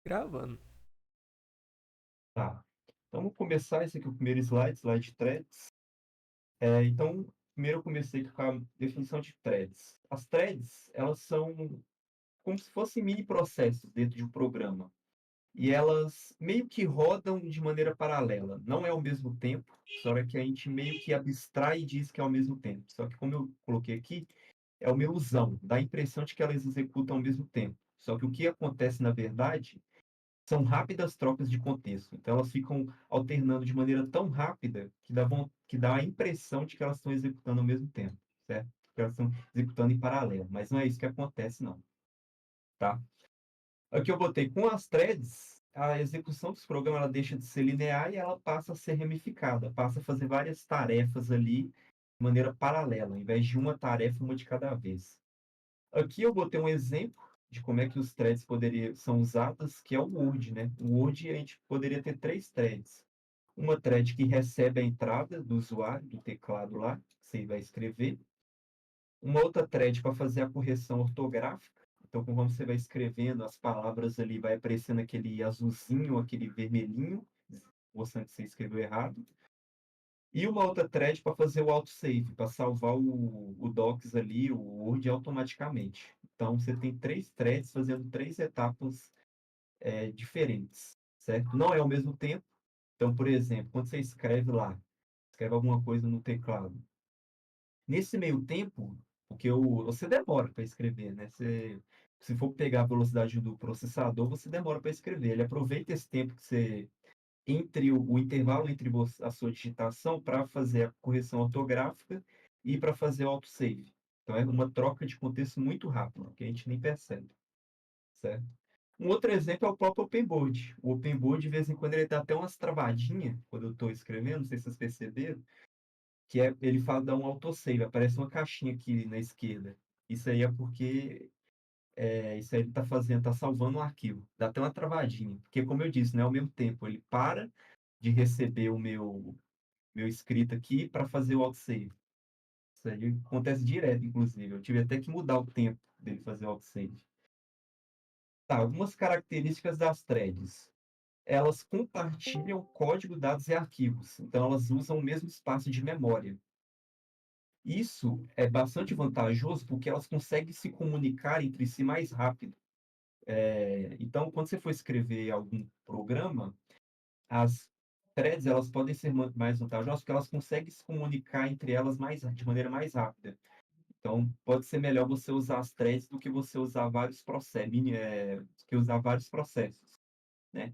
Gravando. Tá. Então, vamos começar. Esse aqui é o primeiro slide, slide threads. Então, primeiro eu comecei com a definição de threads. As threads, elas são como se fossem mini processos dentro de um programa. E elas meio que rodam de maneira paralela. Não é ao mesmo tempo, só que a gente meio que abstrai e diz que é ao mesmo tempo. Só que como eu coloquei aqui, é uma ilusão. Dá a impressão de que elas executam ao mesmo tempo. Só que o que acontece, na verdade, são rápidas trocas de contexto. Então, elas ficam alternando de maneira tão rápida que dá a impressão de que elas estão executando ao mesmo tempo, certo? Que elas estão executando em paralelo. Mas não é isso que acontece, não. Tá? Aqui eu botei com as threads, a execução dos programas ela deixa de ser linear e ela passa a ser ramificada, passa a fazer várias tarefas ali de maneira paralela, ao invés de uma tarefa, uma de cada vez. Aqui eu botei um exemplo de como é que os threads são usados, que é o Word, né? O Word a gente poderia ter três threads. Uma thread que recebe a entrada do usuário, do teclado lá, que você vai escrever. Uma outra thread para fazer a correção ortográfica. Então, conforme você vai escrevendo as palavras ali, vai aparecendo aquele azulzinho, aquele vermelhinho, mostrando que você escreveu errado. E uma outra thread para fazer o autosave, para salvar o Docs ali, o Word automaticamente. Então, você tem três threads fazendo três etapas diferentes, certo? Não é ao mesmo tempo. Então, por exemplo, quando você escreve lá, escreve alguma coisa no teclado. Nesse meio tempo, porque você demora para escrever, né? Se for pegar a velocidade do processador, você demora para escrever. Ele aproveita esse tempo que você entre o intervalo entre a sua digitação para fazer a correção ortográfica e para fazer o autosave. Então é uma troca de contexto muito rápida, que a gente nem percebe, certo? Um outro exemplo é o próprio OpenBoard. O OpenBoard, de vez em quando, ele dá até umas travadinhas quando eu estou escrevendo, não sei se vocês perceberam, que ele fala dar um autosave, aparece uma caixinha aqui na esquerda. Isso aí é porque isso aí ele está fazendo, está salvando um arquivo. Dá até uma travadinha, porque como eu disse, né, ao mesmo tempo ele para de receber o meu escrito aqui para fazer o autosave. Isso aí acontece direto, inclusive. Eu tive até que mudar o tempo dele fazer o autosave. Tá, algumas características das threads. Elas compartilham código, dados e arquivos. Então, elas usam o mesmo espaço de memória. Isso é bastante vantajoso porque elas conseguem se comunicar entre si mais rápido. Então, quando você for escrever algum programa, as threads elas podem ser mais vantajosas porque elas conseguem se comunicar entre elas de maneira mais rápida. Então, pode ser melhor você usar as threads do que você usar vários processos, né?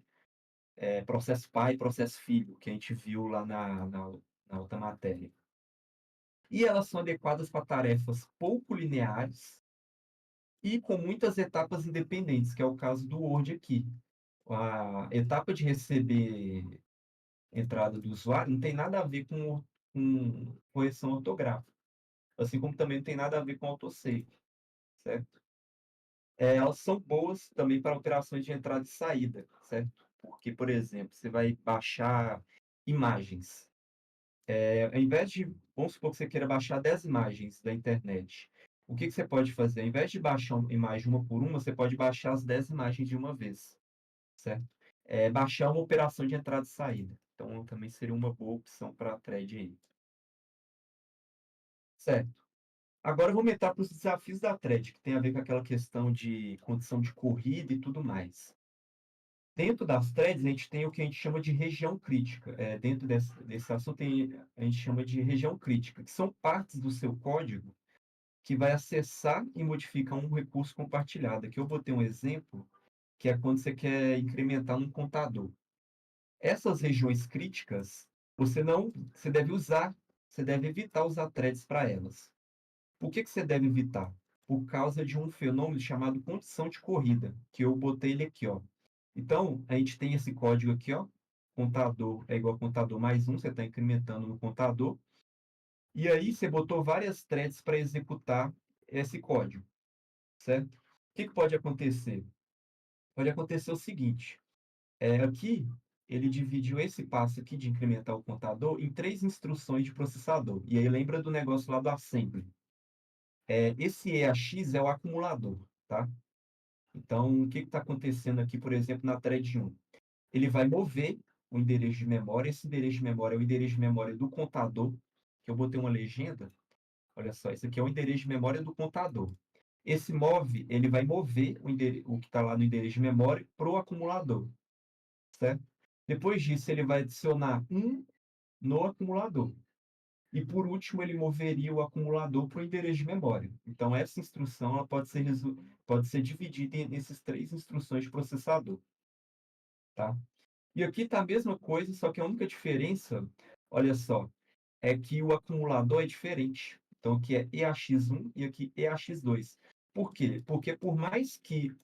Processo pai e processo filho, que a gente viu lá na outra matéria. E elas são adequadas para tarefas pouco lineares e com muitas etapas independentes, que é o caso do Word aqui. A etapa de receber entrada do usuário não tem nada a ver com correção ortográfica, assim como também não tem nada a ver com autosave, certo? Elas são boas também para alterações de entrada e saída, certo? Porque, por exemplo, você vai baixar imagens. Ao invés de, vamos supor que você queira baixar 10 imagens da internet. O que você pode fazer? Ao invés de baixar uma imagem uma por uma, você pode baixar as 10 imagens de uma vez, certo? Baixar uma operação de entrada e saída. Então, também seria uma boa opção para a thread aí. Certo. Agora vamos entrar para os desafios da thread, que tem a ver com aquela questão de condição de corrida e tudo mais. Dentro das threads, a gente tem o que a gente chama de região crítica. Dentro desse assunto, a gente chama de região crítica, que são partes do seu código que vai acessar e modificar um recurso compartilhado. Aqui eu botei um exemplo, que é quando você quer incrementar num contador. Essas regiões críticas, você deve usar, você deve evitar usar threads para elas. Por que você deve evitar? Por causa de um fenômeno chamado condição de corrida, que eu botei ele aqui, ó. Então, a gente tem esse código aqui, ó. Contador é igual a contador mais um, você está incrementando no contador. E aí você botou várias threads para executar esse código, certo? O que pode acontecer? Pode acontecer o seguinte: aqui ele dividiu esse passo aqui de incrementar o contador em três instruções de processador. E aí lembra do negócio lá do assembly. Esse EAX é o acumulador, tá? Então, o que está acontecendo aqui, por exemplo, na thread 1? Ele vai mover o endereço de memória. Esse endereço de memória é o endereço de memória do contador, que eu botei uma legenda. Olha só, esse aqui é o endereço de memória do contador. Esse move, ele vai mover o que está lá no endereço de memória para o acumulador, certo? Depois disso, ele vai adicionar um no acumulador. E por último, ele moveria o acumulador para o endereço de memória. Então, essa instrução ela pode ser dividida nessas três instruções de processador, tá? E aqui está a mesma coisa, só que a única diferença, olha só, é que o acumulador é diferente. Então, aqui é EAX1 e aqui EAX2. Por quê? Porque por mais que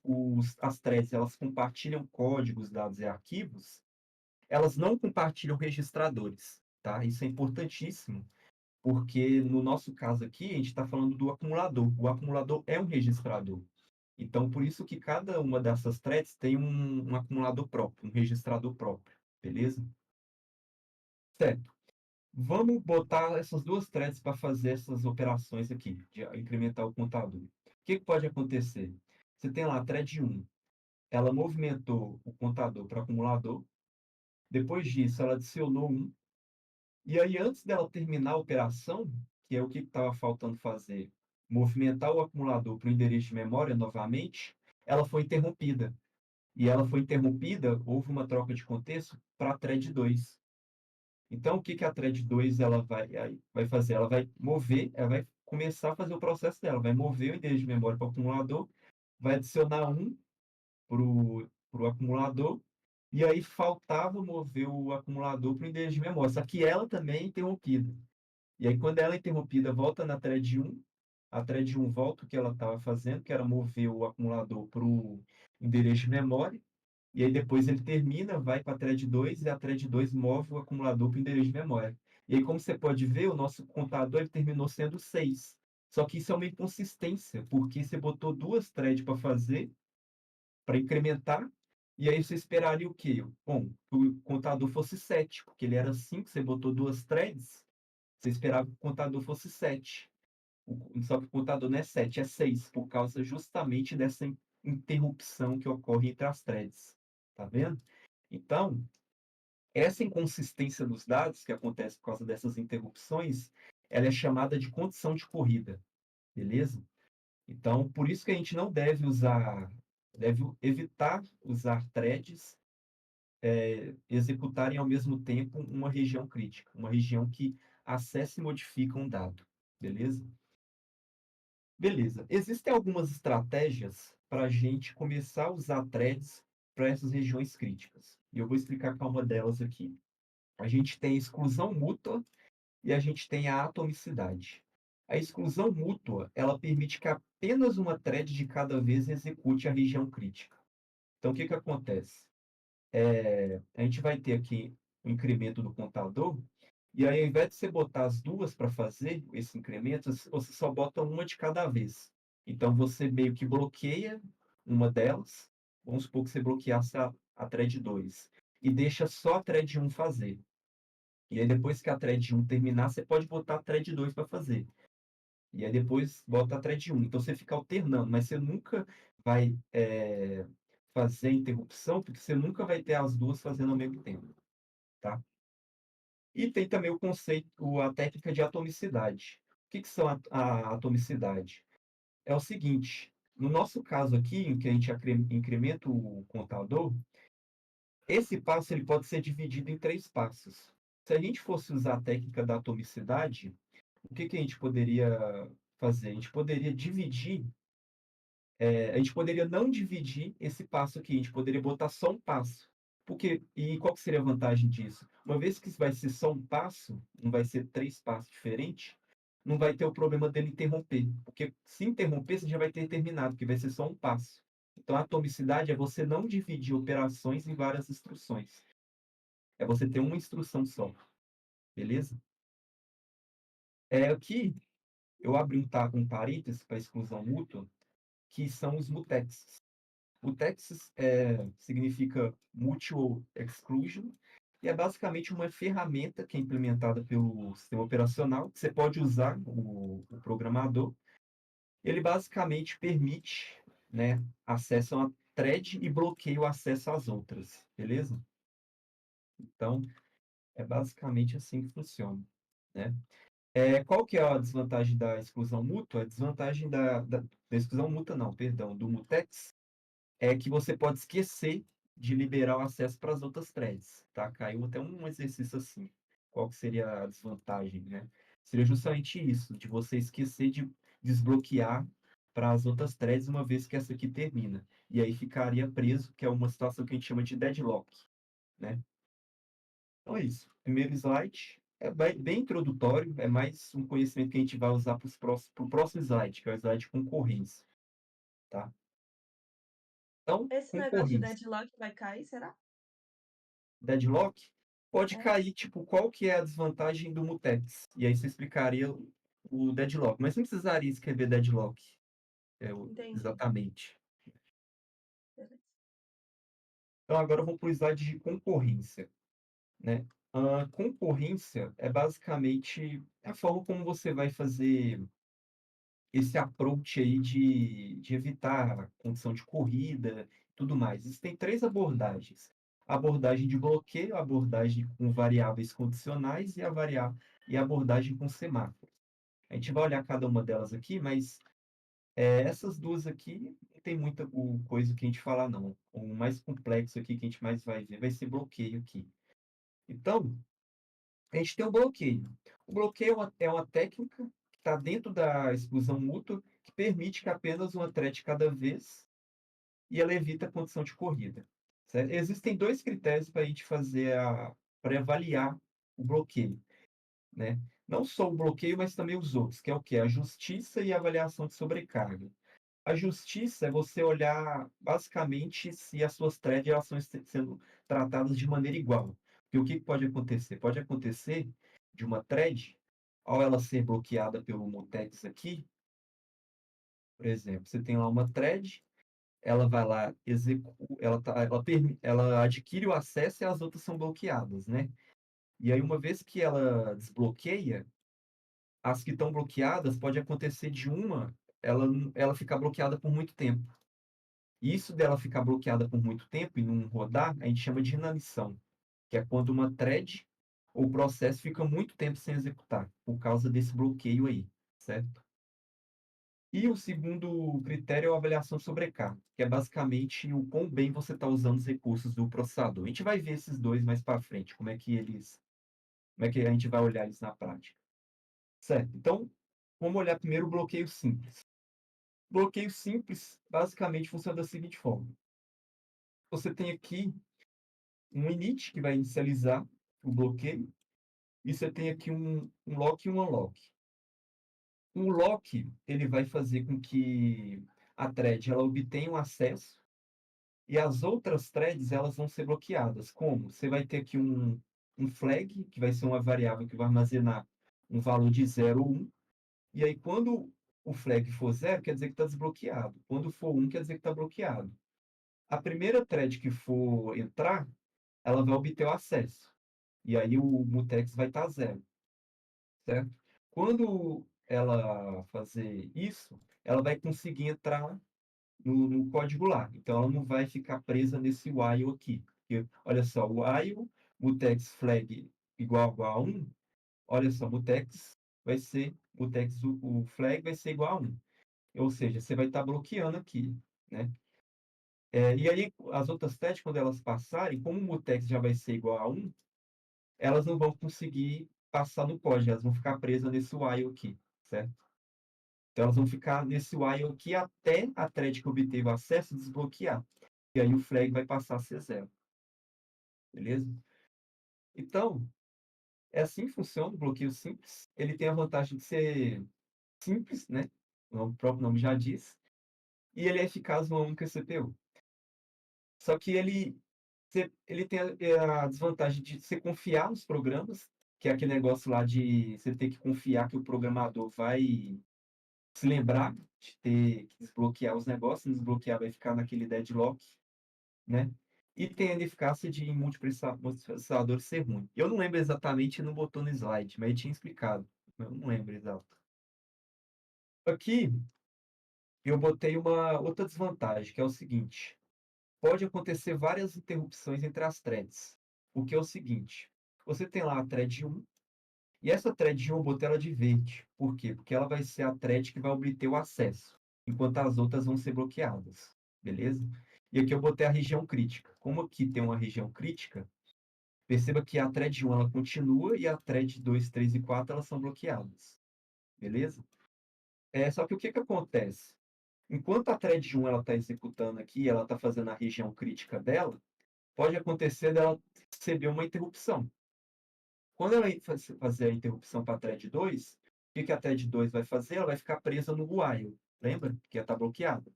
as threads elas compartilham códigos, dados e arquivos, elas não compartilham registradores, tá? Isso é importantíssimo, porque no nosso caso aqui, a gente está falando do acumulador. O acumulador é um registrador. Então, por isso que cada uma dessas threads tem um acumulador próprio, um registrador próprio, beleza? Certo. Vamos botar essas duas threads para fazer essas operações aqui, de incrementar o contador. O que pode acontecer? Você tem lá a thread 1, ela movimentou o contador para o acumulador, depois disso ela adicionou um, e aí antes dela terminar a operação, que é o que estava faltando fazer, movimentar o acumulador para o endereço de memória novamente, ela foi interrompida. E ela foi interrompida, houve uma troca de contexto para a thread 2. Então, o que que a thread 2 ela vai fazer? Ela vai mover, ela vai começar a fazer o processo dela, vai mover o endereço de memória para o acumulador, vai adicionar um para o acumulador, e aí faltava mover o acumulador para o endereço de memória, só que ela também é interrompida. E aí, quando ela é interrompida, volta na thread 1, a thread 1 volta o que ela estava fazendo, que era mover o acumulador para o endereço de memória, e aí depois ele termina, vai para a thread 2 e a thread 2 move o acumulador para o endereço de memória. E aí, como você pode ver, o nosso contador ele terminou sendo 6. Só que isso é uma inconsistência, porque você botou duas threads para fazer, para incrementar, e aí você esperaria o quê? Bom, que o contador fosse 7, porque ele era 5, você botou duas threads, você esperava que o contador fosse 7. Só que o contador não é 7, é 6, por causa justamente dessa interrupção que ocorre entre as threads. Tá vendo? Então, essa inconsistência dos dados, que acontece por causa dessas interrupções, ela é chamada de condição de corrida, beleza? Então, por isso que a gente não deve usar, deve evitar usar threads executarem ao mesmo tempo uma região crítica, uma região que acessa e modifica um dado, beleza? Beleza. Existem algumas estratégias para a gente começar a usar threads para essas regiões críticas. E eu vou explicar qual uma delas aqui. A gente tem a exclusão mútua e a gente tem a atomicidade. A exclusão mútua, ela permite que apenas uma thread de cada vez execute a região crítica. Então, o que que acontece? A gente vai ter aqui o incremento do contador, e aí, ao invés de você botar as duas para fazer esse incremento, você só bota uma de cada vez. Então, você meio que bloqueia uma delas. Vamos supor que você bloqueasse a thread 2 e deixa só a thread 1 fazer. E aí, depois que a thread 1 terminar, você pode botar a thread 2 para fazer. E aí, depois, bota a thread 1. Então, você fica alternando, mas você nunca vai fazer interrupção, porque você nunca vai ter as duas fazendo ao mesmo tempo, tá? E tem também o conceito, a técnica de atomicidade. O que que são a atomicidade? É o seguinte, no nosso caso aqui, em que a gente incrementa o contador, esse passo ele pode ser dividido em três passos. Se a gente fosse usar a técnica da atomicidade, o que que a gente poderia fazer? A gente poderia dividir, a gente poderia não dividir esse passo aqui, a gente poderia botar só um passo. E qual que seria a vantagem disso? Uma vez que vai ser só um passo, não vai ser três passos diferentes, não vai ter o problema dele interromper. Porque se interromper, você já vai ter terminado, porque vai ser só um passo. Então, a atomicidade é você não dividir operações em várias instruções. É você ter uma instrução só, beleza? Aqui, eu abri um parênteses para exclusão mútua, que são os mutexes. Mutexes significa Mutual Exclusion, e é basicamente uma ferramenta que é implementada pelo sistema operacional, que você pode usar, o programador. Ele basicamente permite né, acessam a thread e bloqueiam o acesso às outras, beleza? Então, é basicamente assim que funciona, né? Qual que é a desvantagem da exclusão mútua? A desvantagem da exclusão mútua não, perdão, do mutex, é que você pode esquecer de liberar o acesso para as outras threads, tá? Caiu até um exercício assim. Qual que seria a desvantagem, né? Seria justamente isso, de você esquecer de desbloquear para as outras threads uma vez que essa aqui termina. E aí ficaria preso, que é uma situação que a gente chama de deadlock, né? Então é isso. Primeiro slide é bem introdutório, é mais um conhecimento que a gente vai usar para o próximo slide, que é o slide de concorrência, tá? Então, Esse negócio de concorrência. deadlock vai cair, será? Deadlock, pode É, cair, tipo, qual que é a desvantagem do mutex? E aí você explicaria o deadlock, mas não precisaria escrever deadlock, entendi. exatamente. Beleza. Então agora eu vou para o slide de concorrência, né? A concorrência é basicamente a forma como você vai fazer esse approach aí de evitar a condição de corrida e tudo mais. Existem três abordagens. A abordagem de bloqueio, a abordagem com variáveis condicionais e a abordagem com semáforo. A gente vai olhar cada uma delas aqui, mas essas duas aqui não tem muita coisa que a gente falar, não. O mais complexo aqui que a gente mais vai ver vai ser bloqueio aqui. Então, a gente tem o bloqueio. O bloqueio é uma técnica que está dentro da exclusão mútua, que permite que apenas uma thread cada vez e ela evita a condição de corrida. Certo? Existem dois critérios para a gente fazer para avaliar o bloqueio, né? Não só o bloqueio, mas também os outros, que é o que? A justiça e a avaliação de sobrecarga. A justiça é você olhar basicamente se as suas threads elas estão sendo tratadas de maneira igual. Porque o que pode acontecer? Pode acontecer de uma thread, ao ela ser bloqueada pelo mutex aqui, por exemplo, você tem lá uma thread, ela vai lá, ela adquire o acesso e as outras são bloqueadas, né? E aí, uma vez que ela desbloqueia, as que estão bloqueadas, pode acontecer de ela ficar bloqueada por muito tempo. Isso dela ficar bloqueada por muito tempo e não rodar, a gente chama de inanição, que é quando uma thread ou processo fica muito tempo sem executar, por causa desse bloqueio aí, certo? E o segundo critério é a avaliação sobrecarga, que é basicamente o quão bem você está usando os recursos do processador. A gente vai ver esses dois mais para frente, como é que a gente vai olhar eles na prática. Certo? Então, vamos olhar primeiro o bloqueio simples. Bloqueio simples basicamente funciona da seguinte forma: você tem aqui um init que vai inicializar o bloqueio, e você tem aqui um lock e um unlock. O lock, ele vai fazer com que a thread ela obtenha um acesso e as outras threads elas vão ser bloqueadas. Como? Você vai ter aqui um flag, que vai ser uma variável que vai armazenar um valor de 0 ou 1, e aí quando o flag for 0, quer dizer que está desbloqueado. Quando for 1, quer dizer que está bloqueado. A primeira thread que for entrar, ela vai obter o acesso. E aí o mutex vai estar 0, certo? Quando ela fazer isso, ela vai conseguir entrar no código lá. Então ela não vai ficar presa nesse while aqui. Porque, olha só, o while mutex flag igual a 1, olha só, mutex o flag vai ser igual a 1. Ou seja, você vai estar bloqueando aqui, né? E aí as outras threads, quando elas passarem, como o mutex já vai ser igual a 1, elas não vão conseguir passar no código, elas vão ficar presas nesse while aqui, certo? Então elas vão ficar nesse while aqui até a thread que obteve acesso desbloquear. E aí o flag vai passar a ser 0, beleza? Então, é assim que funciona o bloqueio simples. Ele tem a vantagem de ser simples, né? O próprio nome já diz. E ele é eficaz numa única CPU. Só que ele tem a desvantagem de você confiar nos programas, que é aquele negócio lá de você ter que confiar que o programador vai se lembrar de ter que desbloquear os negócios, não desbloquear vai ficar naquele deadlock, né? E tem a eficácia de multiprocessador ser ruim. Eu não lembro exatamente, não botou no slide, mas ele tinha explicado. Eu não lembro exato. Aqui, eu botei uma outra desvantagem, que é o seguinte: pode acontecer várias interrupções entre as threads. O que é o seguinte: você tem lá a thread 1, e essa thread 1 eu botei ela de verde. Por quê? Porque ela vai ser a thread que vai obter o acesso, enquanto as outras vão ser bloqueadas, beleza? E aqui eu botei a região crítica. Como aqui tem uma região crítica, perceba que a thread 1 ela continua e a thread 2, 3 e 4 elas são bloqueadas, beleza? Só que o que que acontece? Enquanto a thread 1 ela está executando aqui, ela está fazendo a região crítica dela, pode acontecer dela receber uma interrupção. Quando ela fazer a interrupção para a thread 2, o que que a thread 2 vai fazer? Ela vai ficar presa no while, lembra? Que ela está bloqueada.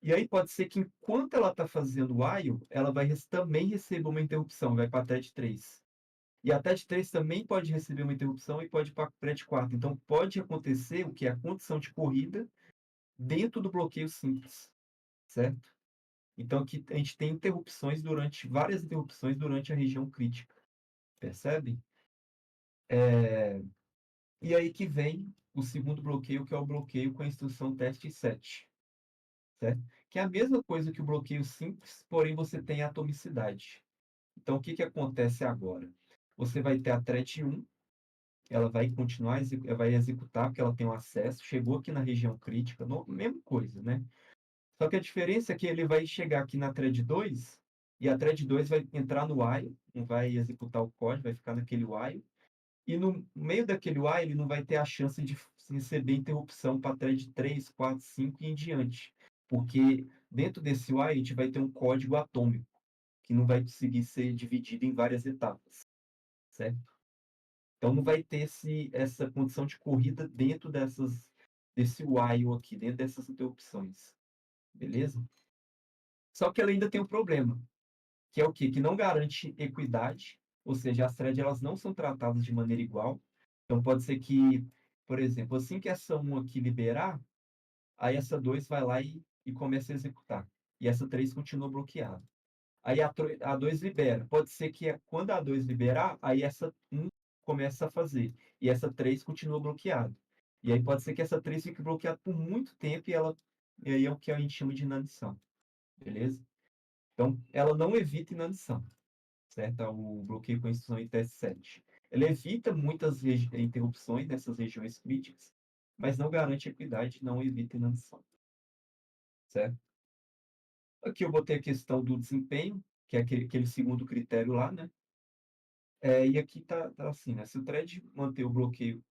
E aí pode ser que enquanto ela está fazendo o while, ela vai também receber uma interrupção, vai para a thread 3. E a thread 3 também pode receber uma interrupção e pode ir para a thread 4. Então pode acontecer o que é a condição de corrida dentro do bloqueio simples, certo? Então aqui a gente tem várias interrupções durante a região crítica, percebe? E aí que vem o segundo bloqueio, que é o bloqueio com a instrução teste 7, certo? Que é a mesma coisa que o bloqueio simples, porém você tem a atomicidade. Então o que que acontece agora? Você vai ter a thread 1, ela vai continuar, vai executar, porque ela tem o acesso, chegou aqui na região crítica, mesma coisa, né? Só que a diferença é que ele vai chegar aqui na thread 2, e a thread 2 vai entrar no while, não vai executar o código, vai ficar naquele while, e no meio daquele while ele não vai ter a chance de receber interrupção para thread 3, 4, 5 e em diante. Porque dentro desse while a gente vai ter um código atômico, que não vai conseguir ser dividido em várias etapas, certo? Então não vai ter essa condição de corrida dentro desse while aqui, dentro dessas interrupções, beleza? Só que ela ainda tem um problema, que é o quê? Que não garante equidade, ou seja, as threads elas não são tratadas de maneira igual. Então pode ser que, por exemplo, assim que essa 1 aqui liberar, aí essa 2 vai lá e começa a executar. E essa 3 continua bloqueada. Aí a 2 libera. Pode ser que quando a 2 liberar, aí essa 1 começa a fazer. E essa 3 continua bloqueada. E aí pode ser que essa 3 fique bloqueada por muito tempo e aí é o que a gente chama de inanição. Beleza? Então, ela não evita inanição, certo? O bloqueio com instrução em teste 7. Ela evita muitas interrupções nessas regiões críticas, mas não garante equidade, não evita inanição, certo? Aqui eu botei a questão do desempenho, que é aquele segundo critério lá, né? E aqui tá assim, né? Se o thread que mantém o bloqueio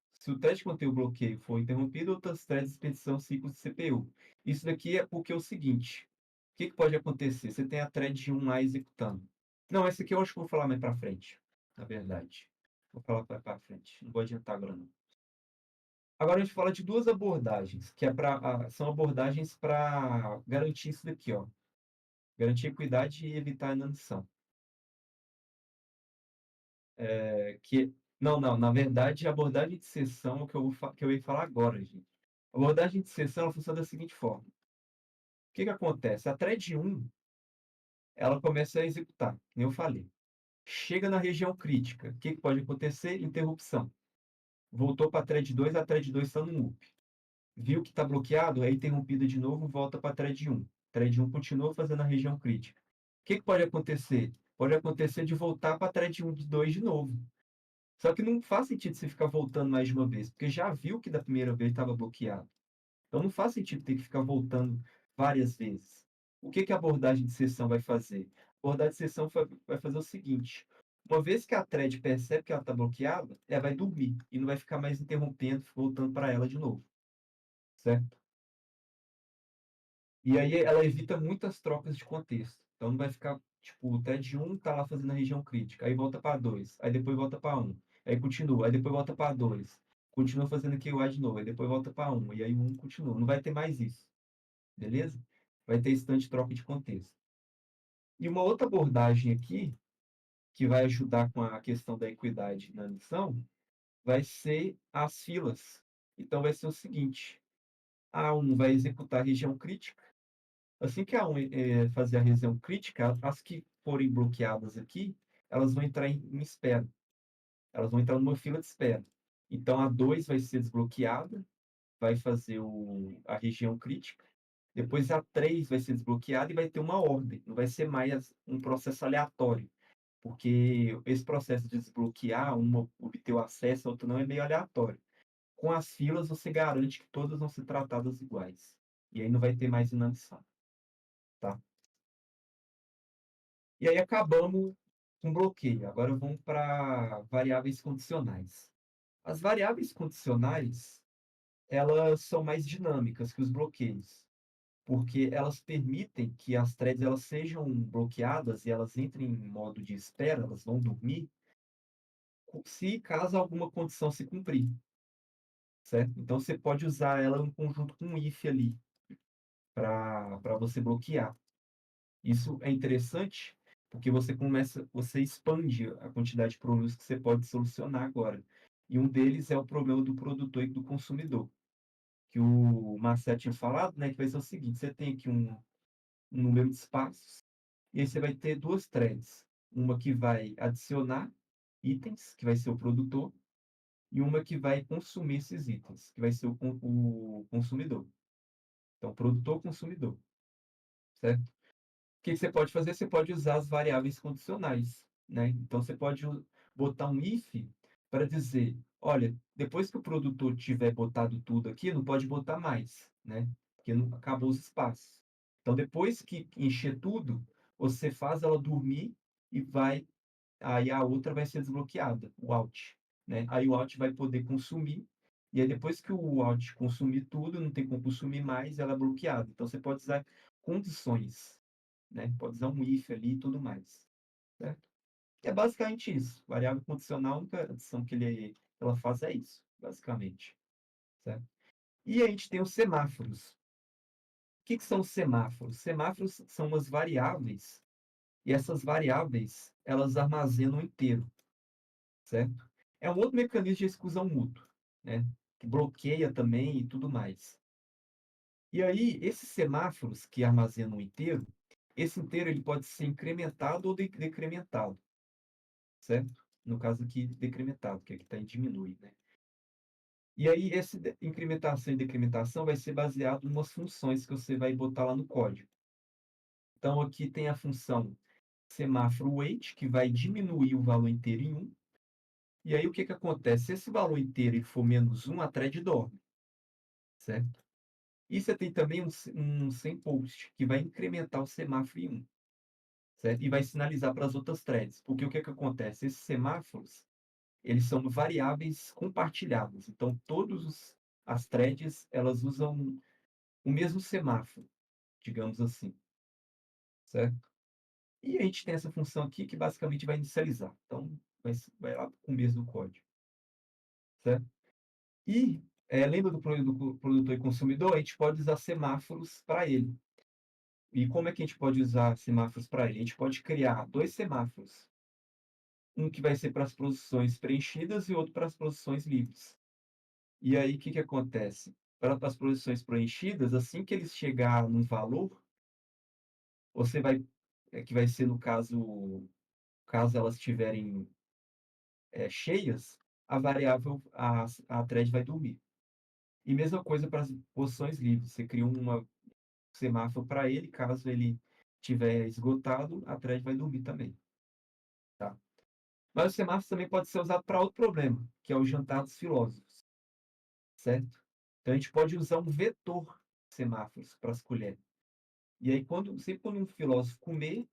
for interrompido, outras threads expedição ciclos de CPU. Isso daqui é porque é o seguinte: o que que pode acontecer? Você tem a thread 1 lá executando. Não, essa aqui eu acho que eu vou falar mais para frente, na verdade. Vou falar para frente, não vou adiantar agora não. Agora a gente fala de duas abordagens, que são abordagens para garantir isso daqui, ó. Garantir equidade e evitar a inanição. Não, na verdade, a abordagem de sessão é o que que eu ia falar agora, gente. A abordagem de sessão ela funciona da seguinte forma: o que que acontece? A thread 1, ela começa a executar, como eu falei. Chega na região crítica, o que que pode acontecer? Interrupção. Voltou para a thread 2 está no loop. Viu que está bloqueado, é interrompida de novo, volta para a thread 1. Thread 1 continua fazendo a região crítica. O que que pode acontecer? Pode acontecer de voltar para a thread 1 de 2 de novo. Só que não faz sentido você ficar voltando mais de uma vez, porque já viu que da primeira vez estava bloqueado. Então não faz sentido ter que ficar voltando várias vezes. O que que a abordagem de sessão vai fazer? A abordagem de sessão vai fazer o seguinte: uma vez que a thread percebe que ela está bloqueada, ela vai dormir e não vai ficar mais interrompendo, voltando para ela de novo, certo? E aí ela evita muitas trocas de contexto. Então não vai ficar, tipo, o thread 1 tá lá fazendo a região crítica, aí volta para 2, aí depois volta para 1, aí continua, aí depois volta para 2, continua fazendo aqui o A de novo, aí depois volta para 1, e aí o 1 continua. Não vai ter mais isso, beleza? Vai ter instante de troca de contexto. E uma outra abordagem aqui, que vai ajudar com a questão da equidade na lição, vai ser as filas. Então vai ser o seguinte: a 1 vai executar a região crítica. Assim que a 1 fazer a região crítica, as que forem bloqueadas aqui, elas vão entrar em espera. Elas vão entrar numa fila de espera. Então a 2 vai ser desbloqueada, vai fazer a região crítica, depois a 3 vai ser desbloqueada e vai ter uma ordem, não vai ser mais um processo aleatório, porque esse processo de desbloquear, uma obter o acesso, a outra não, é meio aleatório. Com as filas, você garante que todas vão ser tratadas iguais, e aí não vai ter mais inanição, tá. E aí acabamos com bloqueio, agora vamos para variáveis condicionais. As variáveis condicionais, elas são mais dinâmicas que os bloqueios, porque elas permitem que as threads elas sejam bloqueadas e elas entrem em modo de espera, elas vão dormir, se caso alguma condição se cumprir, certo? Então você pode usar ela em conjunto com um if ali, para você bloquear. Isso é interessante, porque você expande a quantidade de problemas que você pode solucionar agora. E um deles é o problema do produtor e do consumidor, que o Marcel tinha falado, né, que vai ser o seguinte: você tem aqui um número de espaços, e aí você vai ter 2 threads, uma que vai adicionar itens, que vai ser o produtor, e uma que vai consumir esses itens, que vai ser o consumidor. Então, produtor, consumidor, certo? O que que você pode fazer? Você pode usar as variáveis condicionais, né. Então você pode botar um if para dizer: "Olha, depois que o produtor tiver botado tudo aqui, não pode botar mais", né, porque não acabou os espaços. Então depois que encher tudo, você faz ela dormir e aí a outra vai ser desbloqueada, o out, né. Aí o out vai poder consumir, e aí depois que o out consumir tudo, não tem como consumir mais, ela é bloqueada. Então você pode usar condições, né, pode usar um if ali e tudo mais, certo. É basicamente isso, variável condicional, a única adição que ela faz é isso, basicamente, certo. E a gente tem os semáforos. O que que são os semáforos? Semáforos são umas variáveis, e essas variáveis, elas armazenam inteiro, certo. É um outro mecanismo de exclusão mútua, né, que bloqueia também e tudo mais. E aí, esses semáforos que armazenam o inteiro, esse inteiro ele pode ser incrementado ou decrementado, certo? No caso aqui, decrementado, que aqui está em diminui, né? E aí, esse incrementação e decrementação vai ser baseado em umas funções que você vai botar lá no código. Então, aqui tem a função semáforo weight, que vai diminuir o valor inteiro em um. E aí, o que que acontece? Se esse valor inteiro ele for -1, a thread dorme, certo? E você tem também um sem post, que vai incrementar o semáforo em um, certo? E vai sinalizar para as outras threads. Porque o que que acontece? Esses semáforos, eles são variáveis compartilhadas. Então, todos as threads, elas usam o mesmo semáforo, digamos assim, certo? E a gente tem essa função aqui que basicamente vai inicializar. Então, vai lá para o começo do código, certo? E, lembra do produtor e consumidor? A gente pode usar semáforos para ele. E como é que a gente pode usar semáforos para ele? A gente pode criar 2 semáforos, um que vai ser para as posições preenchidas e outro para as posições livres. E aí, o que que acontece? Para as posições preenchidas, assim que eles chegar num valor, você vai que vai ser no caso elas estiverem, cheias, a variável a thread vai dormir. E mesma coisa para as posições livres, você cria um semáforo para ele, caso ele tiver esgotado, a thread vai dormir também, tá. Mas o semáforo também pode ser usado para outro problema, que é o jantar dos filósofos, certo. Então a gente pode usar um vetor de semáforos para escolher. E aí sempre quando um filósofo comer,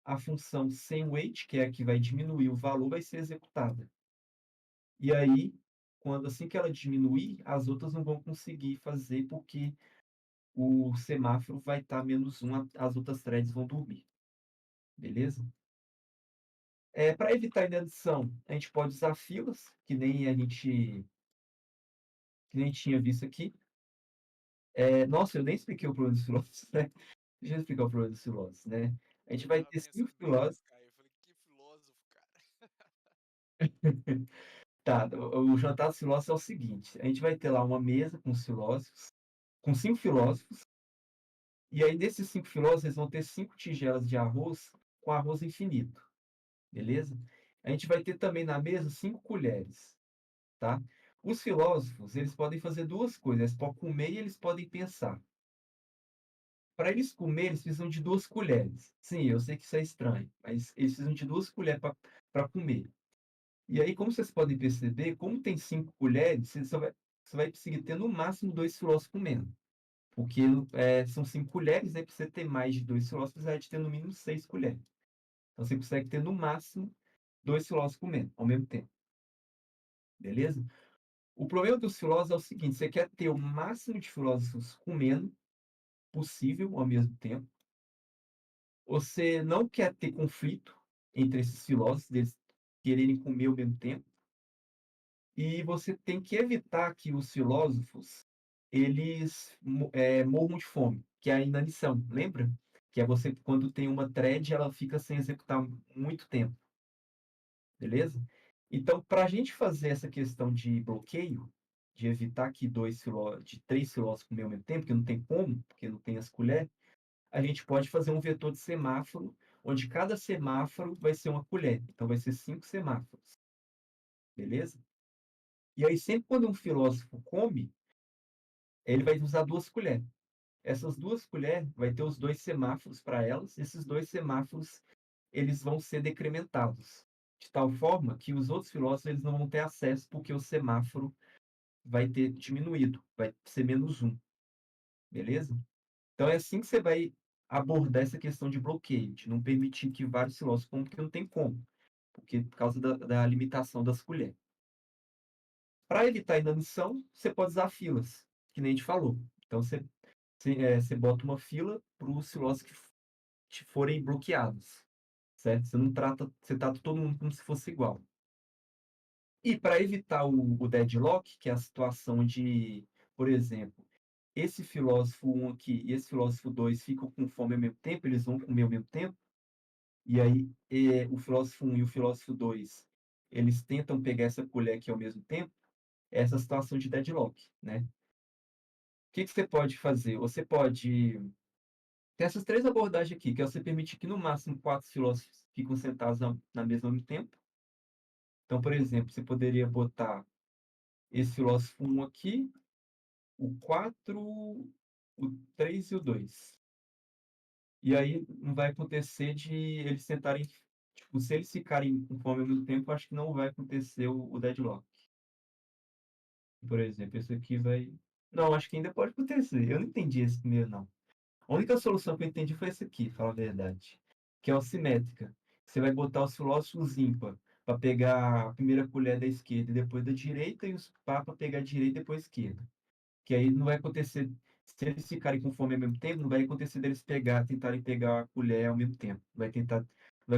a função sem weight, que é a que vai diminuir o valor, vai ser executada. E aí, assim que ela diminuir, as outras não vão conseguir fazer, porque o semáforo vai estar -1, as outras threads vão dormir, beleza? Para evitar inadição, a gente pode usar filas, que nem a gente tinha visto aqui. Nossa, eu nem expliquei o problema dos filósofos, né. Deixa eu explicar o problema dos filósofos, né. A gente Eu vai tava ter 5 pensando bem filósofos. nisso, cara. Eu falei, que filósofo, cara. Tá, o jantar dos filósofos é o seguinte: a gente vai ter lá uma mesa com os filósofos, com 5 filósofos, e aí desses 5 filósofos, eles vão ter 5 tigelas de arroz com arroz infinito, beleza? A gente vai ter também na mesa 5 colheres, tá? Os filósofos, eles podem fazer 2 coisas, eles podem comer e eles podem pensar. Para eles comer, eles precisam de 2 colheres. Sim, eu sei que isso é estranho, mas eles precisam de 2 colheres para comer. E aí, como vocês podem perceber, como tem 5 colheres, você vai conseguir ter no máximo 2 filósofos comendo. Porque, são 5 colheres, né, para você ter mais de 2 filósofos, precisa de ter no mínimo 6 colheres. Então você consegue ter no máximo 2 filósofos comendo ao mesmo tempo, beleza? O problema dos filósofos é o seguinte: você quer ter o máximo de filósofos comendo possível ao mesmo tempo. Você não quer ter conflito entre esses filósofos, deles quererem comer ao mesmo tempo. E você tem que evitar que os filósofos, eles morram de fome, que é a inanição, lembra? Que é você quando tem uma thread, ela fica sem executar muito tempo, beleza? Então, para a gente fazer essa questão de bloqueio, de evitar que 3 filósofos comem ao mesmo tempo, que não tem como, porque não tem as colheres, a gente pode fazer um vetor de semáforo, onde cada semáforo vai ser uma colher. Então, vai ser 5 semáforos, beleza? E aí, sempre quando um filósofo come, ele vai usar 2 colheres. Essas 2 colheres vai ter os 2 semáforos para elas. Esses 2 semáforos, eles vão ser decrementados, de tal forma que os outros filósofos eles não vão ter acesso, porque o semáforo vai ter diminuído, vai ser -1, beleza? Então é assim que você vai abordar essa questão de bloqueio, de não permitir que vários filósofos comam, porque não tem como, porque por causa da limitação das colheres. Para evitar a inanição, você pode usar filas, que nem a gente falou. Então você bota uma fila para os filósofos que forem bloqueados, certo? Você trata todo mundo como se fosse igual. E para evitar o deadlock, que é a situação de, por exemplo, esse filósofo 1 aqui e esse filósofo 2 ficam com fome ao mesmo tempo, eles vão comer ao mesmo tempo, e aí o filósofo 1 e o filósofo 2, eles tentam pegar essa colher aqui ao mesmo tempo, é essa situação de deadlock, né? O que que você pode fazer? Você pode ter essas 3 abordagens aqui, que é você permitir que no máximo 4 filósofos fiquem sentados na mesa ao mesmo tempo. Então, por exemplo, você poderia botar esse filósofo 1 aqui, o 4, o 3 e o 2. E aí não vai acontecer de eles tentarem, tipo, se eles ficarem com fome ao mesmo tempo, acho que não vai acontecer o deadlock. Por exemplo, esse aqui vai. Não, acho que ainda pode acontecer. Eu não entendi esse primeiro, não. A única solução que eu entendi foi essa aqui, fala a verdade. Que é o simétrica. Você vai botar os filósofos ímpar para pegar a primeira colher da esquerda e depois da direita, e os par para pegar a direita e depois a esquerda. Que aí não vai acontecer, se eles ficarem com fome ao mesmo tempo, não vai acontecer deles tentarem pegar a colher ao mesmo tempo. Vai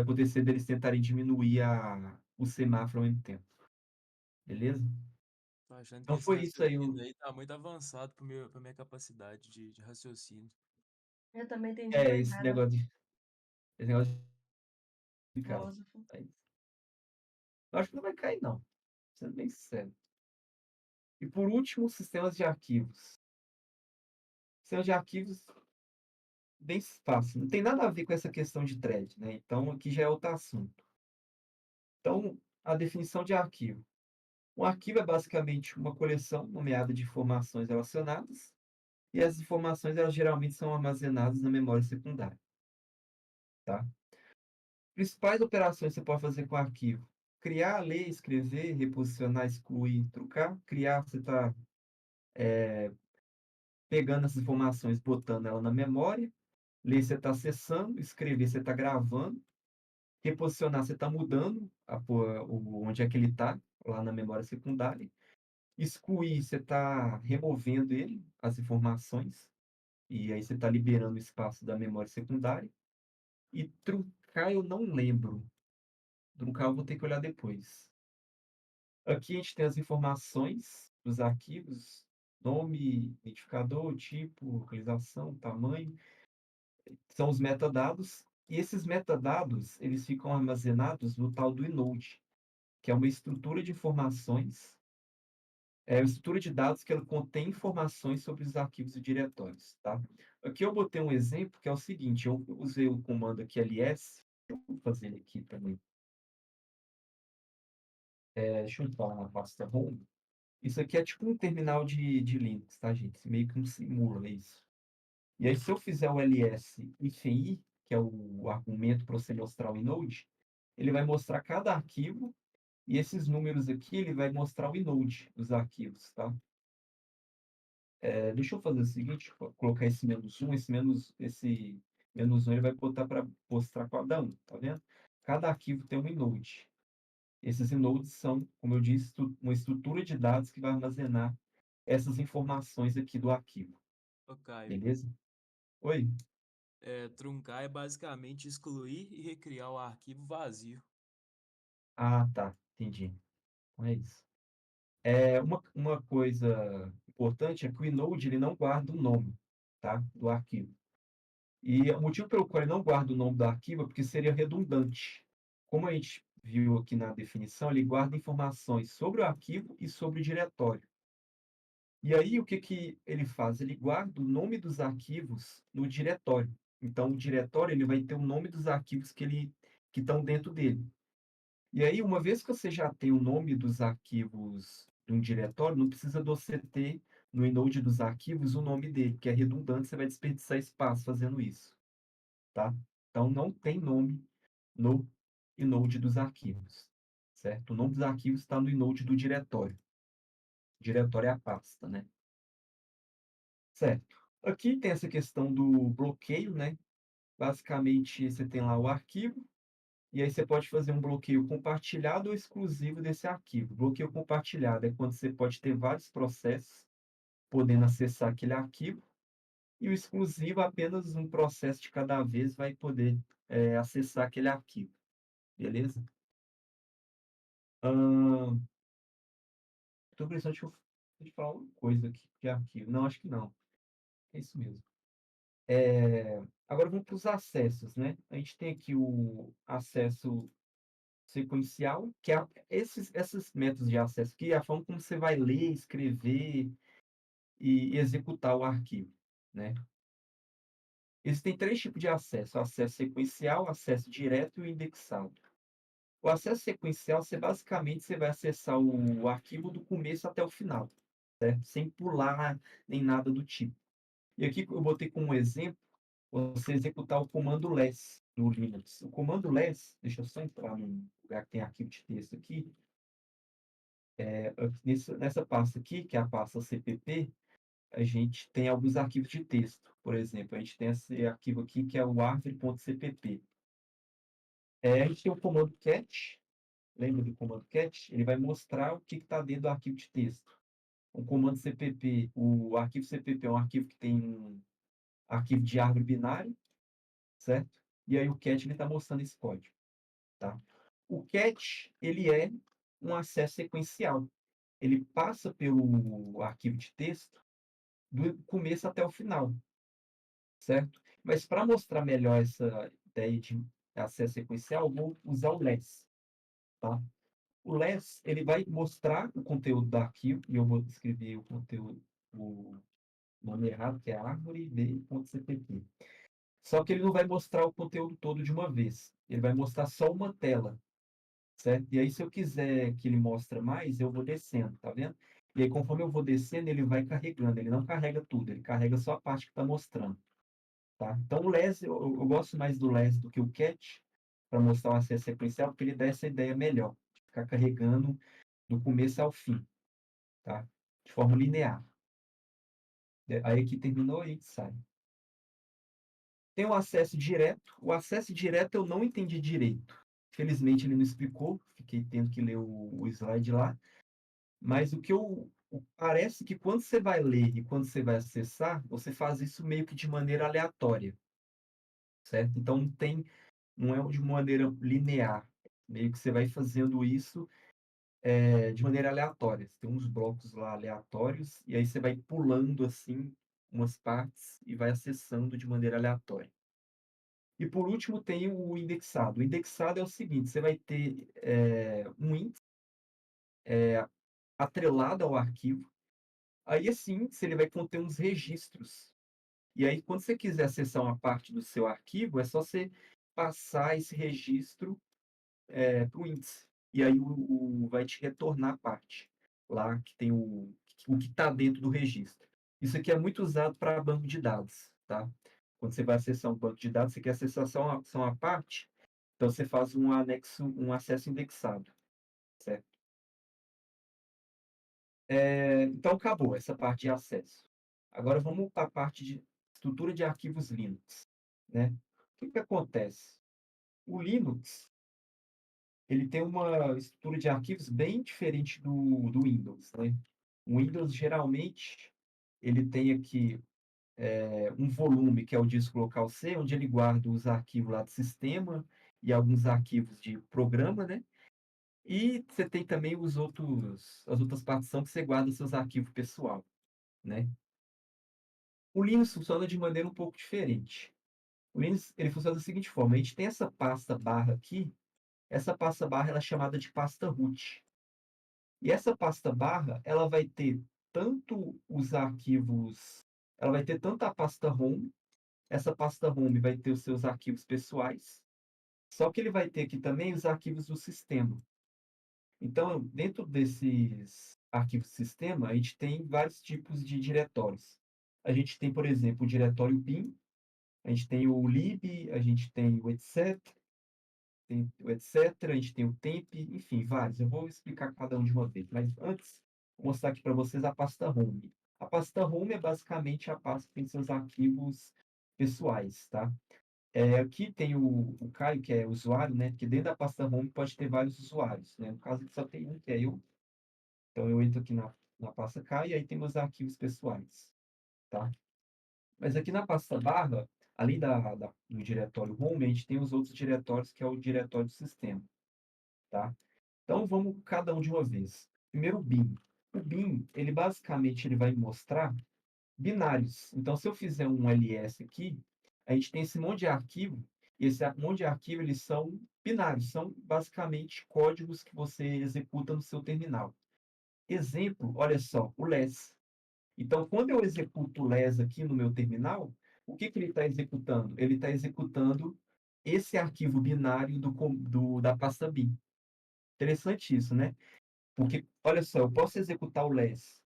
acontecer deles tentarem diminuir o semáforo ao mesmo tempo. Beleza? Tô achando que Então esse foi isso aí. raciocínio aí tá muito avançado pra minha capacidade de raciocínio. Eu também entendi É, mais nada. esse negócio de casa. Filósofo. É isso. Eu acho que não vai cair, não. Sendo bem sincero. E por último, sistemas de arquivos. Sistemas de arquivos bem fácil. Não tem nada a ver com essa questão de thread, né? Então aqui já é outro assunto. Então, a definição de arquivo. Um arquivo é basicamente uma coleção nomeada de informações relacionadas, e as informações elas geralmente são armazenadas na memória secundária, tá? Principais operações que você pode fazer com o arquivo: criar, ler, escrever, reposicionar, excluir, trucar. Criar, você está pegando essas informações, botando ela na memória. Ler, você está acessando. Escrever, você está gravando. Reposicionar, você está mudando onde é que ele está, lá na memória secundária. Excluir, você está removendo ele, as informações, e aí você está liberando o espaço da memória secundária. E truncar eu não lembro. Truncar eu vou ter que olhar depois. Aqui a gente tem as informações dos arquivos: nome, identificador, tipo, localização, tamanho. São os metadados. E esses metadados, eles ficam armazenados no tal do inode, que é uma estrutura de informações, uma estrutura de dados que ela contém informações sobre os arquivos e diretórios, tá? Aqui eu botei um exemplo que é o seguinte: eu usei o comando aqui ls, deixa eu fazer ele aqui também. Deixa eu entrar na pasta home. Isso aqui é tipo um terminal de Linux, tá, gente? Meio que um simula isso. E aí, se eu fizer o ls-i, que é o argumento para você mostrar o inode, ele vai mostrar cada arquivo, e esses números aqui, ele vai mostrar o inode dos arquivos, tá? Deixa eu fazer o seguinte, colocar esse -1, esse -1 ele vai botar para mostrar cada um, tá vendo? Cada arquivo tem um inode. Esses inodes são, como eu disse, uma estrutura de dados que vai armazenar essas informações aqui do arquivo, Ô, Caio, beleza? Oi? truncar é basicamente excluir e recriar o arquivo vazio. Ah, tá, entendi. Então é isso. Uma coisa importante é que o inode ele não guarda o nome, tá, do arquivo. E o motivo pelo qual ele não guarda o nome do arquivo é porque seria redundante. Como a gente viu aqui na definição, ele guarda informações sobre o arquivo e sobre o diretório. E aí, o que que ele faz? Ele guarda o nome dos arquivos no diretório. Então, o diretório ele vai ter o nome dos arquivos que estão dentro dele. E aí, uma vez que você já tem o nome dos arquivos de um diretório, não precisa de você ter no inode dos arquivos o nome dele, que é redundante, você vai desperdiçar espaço fazendo isso, tá? Então, não tem nome no inode dos arquivos, certo? O nome dos arquivos está no inode do diretório. O diretório é a pasta, né? Certo. Aqui tem essa questão do bloqueio, né? Basicamente, você tem lá o arquivo, e aí você pode fazer um bloqueio compartilhado ou exclusivo desse arquivo. Bloqueio compartilhado é quando você pode ter vários processos podendo acessar aquele arquivo, e o exclusivo, apenas um processo de cada vez vai poder acessar aquele arquivo. Beleza? Estou pensando, deixa eu falar uma coisa aqui de arquivo. Não, acho que não. É isso mesmo. Agora vamos para os acessos, né? A gente tem aqui o acesso sequencial, que é esses métodos de acesso aqui, é a forma como você vai ler, escrever e executar o arquivo, né? Existem três tipos de acesso: acesso sequencial, acesso direto e o indexado. O acesso sequencial, você vai acessar o arquivo do começo até o final, certo? Sem pular nem nada do tipo. E aqui eu botei como exemplo você executar o comando less no Linux. O comando less, deixa eu só entrar num lugar que tem arquivo de texto aqui. Nessa pasta aqui, que é a pasta CPP, a gente tem alguns arquivos de texto. Por exemplo, a gente tem esse arquivo aqui que é o argre.cpp. A gente tem o comando cat, lembra do comando cat? Ele vai mostrar o que está dentro do arquivo de texto. O comando CPP, o arquivo CPP é um arquivo que tem um arquivo de árvore binário, certo? E aí o cat ele está mostrando esse código, tá? O cat ele é um acesso sequencial. Ele passa pelo arquivo de texto do começo até o final, certo? Mas para mostrar melhor essa ideia de acesso sequencial, eu vou usar o less, tá? O less, ele vai mostrar o conteúdo do arquivo, e eu vou escrever o conteúdo, o nome errado, que é árvore.cpp. Só que ele não vai mostrar o conteúdo todo de uma vez. Ele vai mostrar só uma tela, certo? E aí, se eu quiser que ele mostre mais, eu vou descendo, tá vendo? E aí, conforme eu vou descendo, ele vai carregando. Ele não carrega tudo, ele carrega só a parte que está mostrando, tá? Então, o less, eu gosto mais do less do que o cat, para mostrar o acesso sequencial, porque ele dá essa ideia melhor, de ficar carregando do começo ao fim, tá? De forma linear. Aí aqui terminou, a gente sai. Tem o acesso direto. O acesso direto eu não entendi direito. Felizmente ele não explicou, fiquei tendo que ler o slide lá. Mas parece que quando você vai ler e quando você vai acessar, você faz isso meio que de maneira aleatória, certo? Então não é de maneira linear. Meio que você vai fazendo isso de maneira aleatória. Você tem uns blocos lá aleatórios e aí você vai pulando assim umas partes e vai acessando de maneira aleatória. E por último tem o indexado. O indexado é o seguinte: você vai ter um índice atrelado ao arquivo. Aí esse índice ele vai conter uns registros. E aí quando você quiser acessar uma parte do seu arquivo, é só você passar esse registro para o índice. E aí vai te retornar a parte. lá que tem o que está dentro do registro. Isso aqui é muito usado para banco de dados, tá? Quando você vai acessar um banco de dados, você quer acessar só uma parte, então você faz um anexo, um acesso indexado, certo? Então acabou essa parte de acesso. Agora vamos para a parte de estrutura de arquivos Linux, né? O que que acontece? O Linux, ele tem uma estrutura de arquivos bem diferente do Windows, né? O Windows, geralmente, ele tem aqui um volume, que é o disco local C, onde ele guarda os arquivos lá do sistema e alguns arquivos de programa, né? E você tem também as outras partições que você guarda seus arquivos pessoal, né? O Linux funciona de maneira um pouco diferente. O Linux, ele funciona da seguinte forma: a gente tem essa pasta barra aqui, essa pasta barra ela é chamada de pasta root. E essa pasta barra, ela vai ter tanto os arquivos, ela vai ter tanto a pasta home, essa pasta home vai ter os seus arquivos pessoais, só que ele vai ter aqui também os arquivos do sistema. Então, dentro desses arquivos sistema, a gente tem vários tipos de diretórios. A gente tem, por exemplo, o diretório bin, a gente tem o lib, a gente tem o etc, a gente tem o temp, enfim, vários. Eu vou explicar cada um de uma vez, mas antes, vou mostrar aqui para vocês a pasta home. A pasta home é basicamente a pasta que tem seus arquivos pessoais, tá? Aqui tem o Caio, que é usuário, né? Porque dentro da pasta home pode ter vários usuários, né? No caso aqui só tem um, que é eu. Então eu entro aqui na pasta Caio e aí tem meus arquivos pessoais, tá? Mas aqui na pasta barra, além do diretório home, a gente tem os outros diretórios, que é o diretório do sistema, tá? Então vamos cada um de uma vez. Primeiro o bin. O bin, ele basicamente ele vai mostrar binários. Então, se eu fizer um ls aqui, a gente tem esse monte de arquivo, e esse monte de arquivo, eles são binários, são basicamente códigos que você executa no seu terminal. Exemplo, olha só, o less. Então, quando eu executo o less aqui no meu terminal, o que que ele está executando? Ele está executando esse arquivo binário da pasta bin. Interessante isso, né? Porque, olha só, eu posso executar o less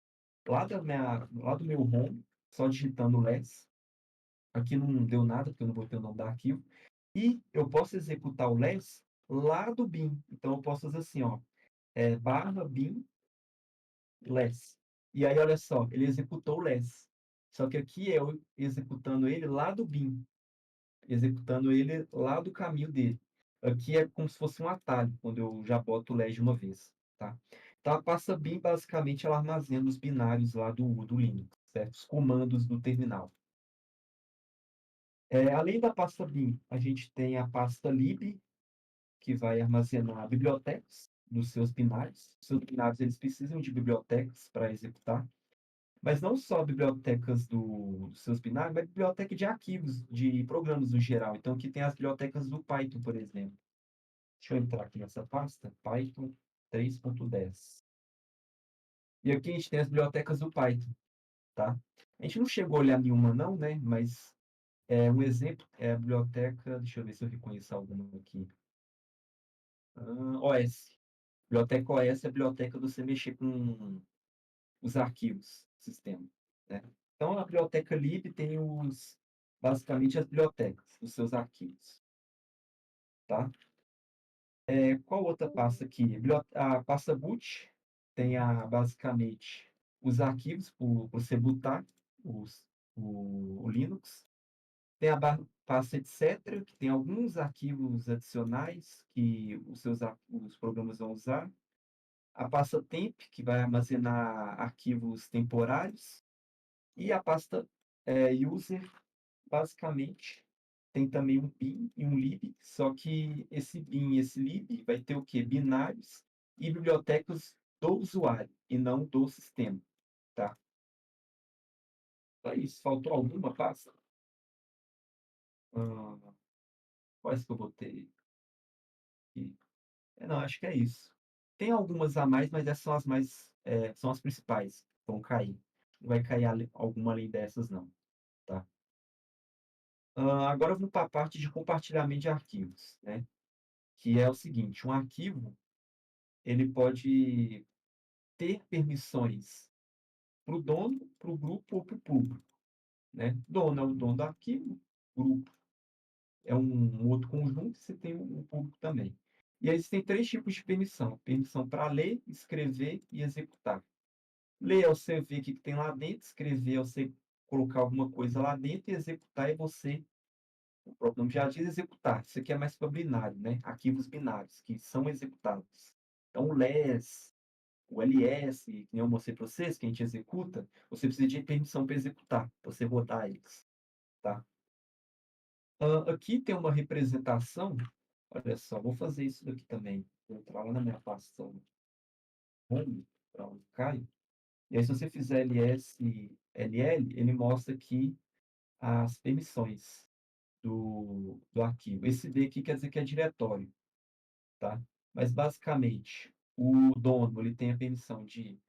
lá do meu home, só digitando less. Aqui não deu nada, porque eu não botei o nome do arquivo. E eu posso executar o less lá do bin. Então, eu posso fazer assim, ó, barra bin less. E aí, olha só, ele executou o less. Só que aqui é eu executando ele lá do bin, executando ele lá do caminho dele. Aqui é como se fosse um atalho, quando eu já boto o less de uma vez, tá? Então, a pasta bin, basicamente, ela armazena os binários lá do Linux, certo? Os comandos do terminal. Além da pasta bin, a gente tem a pasta lib, que vai armazenar bibliotecas dos seus binários. Os seus binários eles precisam de bibliotecas para executar, mas não só bibliotecas dos seus binários, mas biblioteca de arquivos, de programas no geral. Então, aqui tem as bibliotecas do Python, por exemplo. Deixa eu entrar aqui nessa pasta, Python 3.10. E aqui a gente tem as bibliotecas do Python, tá? A gente não chegou a olhar nenhuma não, né? Mas um exemplo é a biblioteca, deixa eu ver se eu reconheço alguma aqui. OS. Biblioteca OS é a biblioteca de você mexer com os arquivos do sistema, né? Então, a biblioteca lib tem basicamente as bibliotecas dos seus arquivos, tá? Qual outra pasta aqui? A pasta boot tem basicamente os arquivos por você bootar o Linux. Tem a pasta etc, que tem alguns arquivos adicionais que os programas vão usar. A pasta temp, que vai armazenar arquivos temporários. E a pasta user, basicamente, tem também um bin e um lib, só que esse bin e esse lib vai ter o quê? Binários e bibliotecas do usuário, e não do sistema, tá? Só isso. Faltou alguma pasta? Ah, quais que eu botei aqui? Não, acho que é isso. Tem algumas a mais, mas essas são as principais que vão cair. Não vai cair alguma além dessas, não, tá? Agora eu vou para a parte de compartilhamento de arquivos, né? Que é o seguinte, um arquivo, ele pode ter permissões para o dono, para o grupo ou para o público, né? Dono é o dono do arquivo, grupo é um outro conjunto, você tem um público também. E aí existem três tipos de permissão: permissão para ler, escrever e executar. Ler é você ver o que tem lá dentro, escrever é você colocar alguma coisa lá dentro, e executar é você, o próprio nome já diz, executar. Isso aqui é mais para binário, né? Arquivos binários, que são executados. Então, o LES, o LS, que nem eu mostrei para vocês, que a gente executa, você precisa de permissão para executar, para você rodar eles, tá? Aqui tem uma representação, olha só, vou fazer isso daqui também. Vou entrar lá na minha pasta home, para onde cai. E aí, se você fizer ls/ll, ele mostra aqui as permissões do arquivo. Esse D aqui quer dizer que é diretório, tá? Mas, basicamente, o dono ele tem a permissão de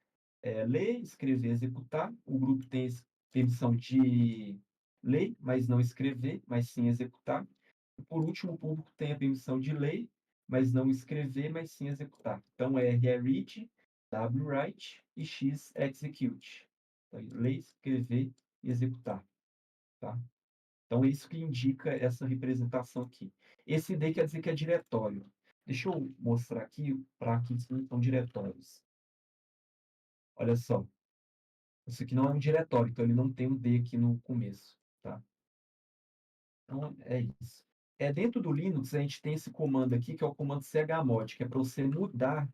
ler, escrever, executar. O grupo tem permissão de ler, mas não escrever, mas sim executar. E, por último, o público tem a permissão de ler, mas não escrever, mas sim executar. Então, R é read, W write e X execute. Então, ler, escrever e executar, tá? Então, é isso que indica essa representação aqui. Esse D quer dizer que é diretório. Deixa eu mostrar aqui para que são diretórios. Olha só. Isso aqui não é um diretório, então ele não tem um D aqui no começo, tá? Então, é isso. Dentro do Linux, a gente tem esse comando aqui, que é o comando chmod, que é para você mudar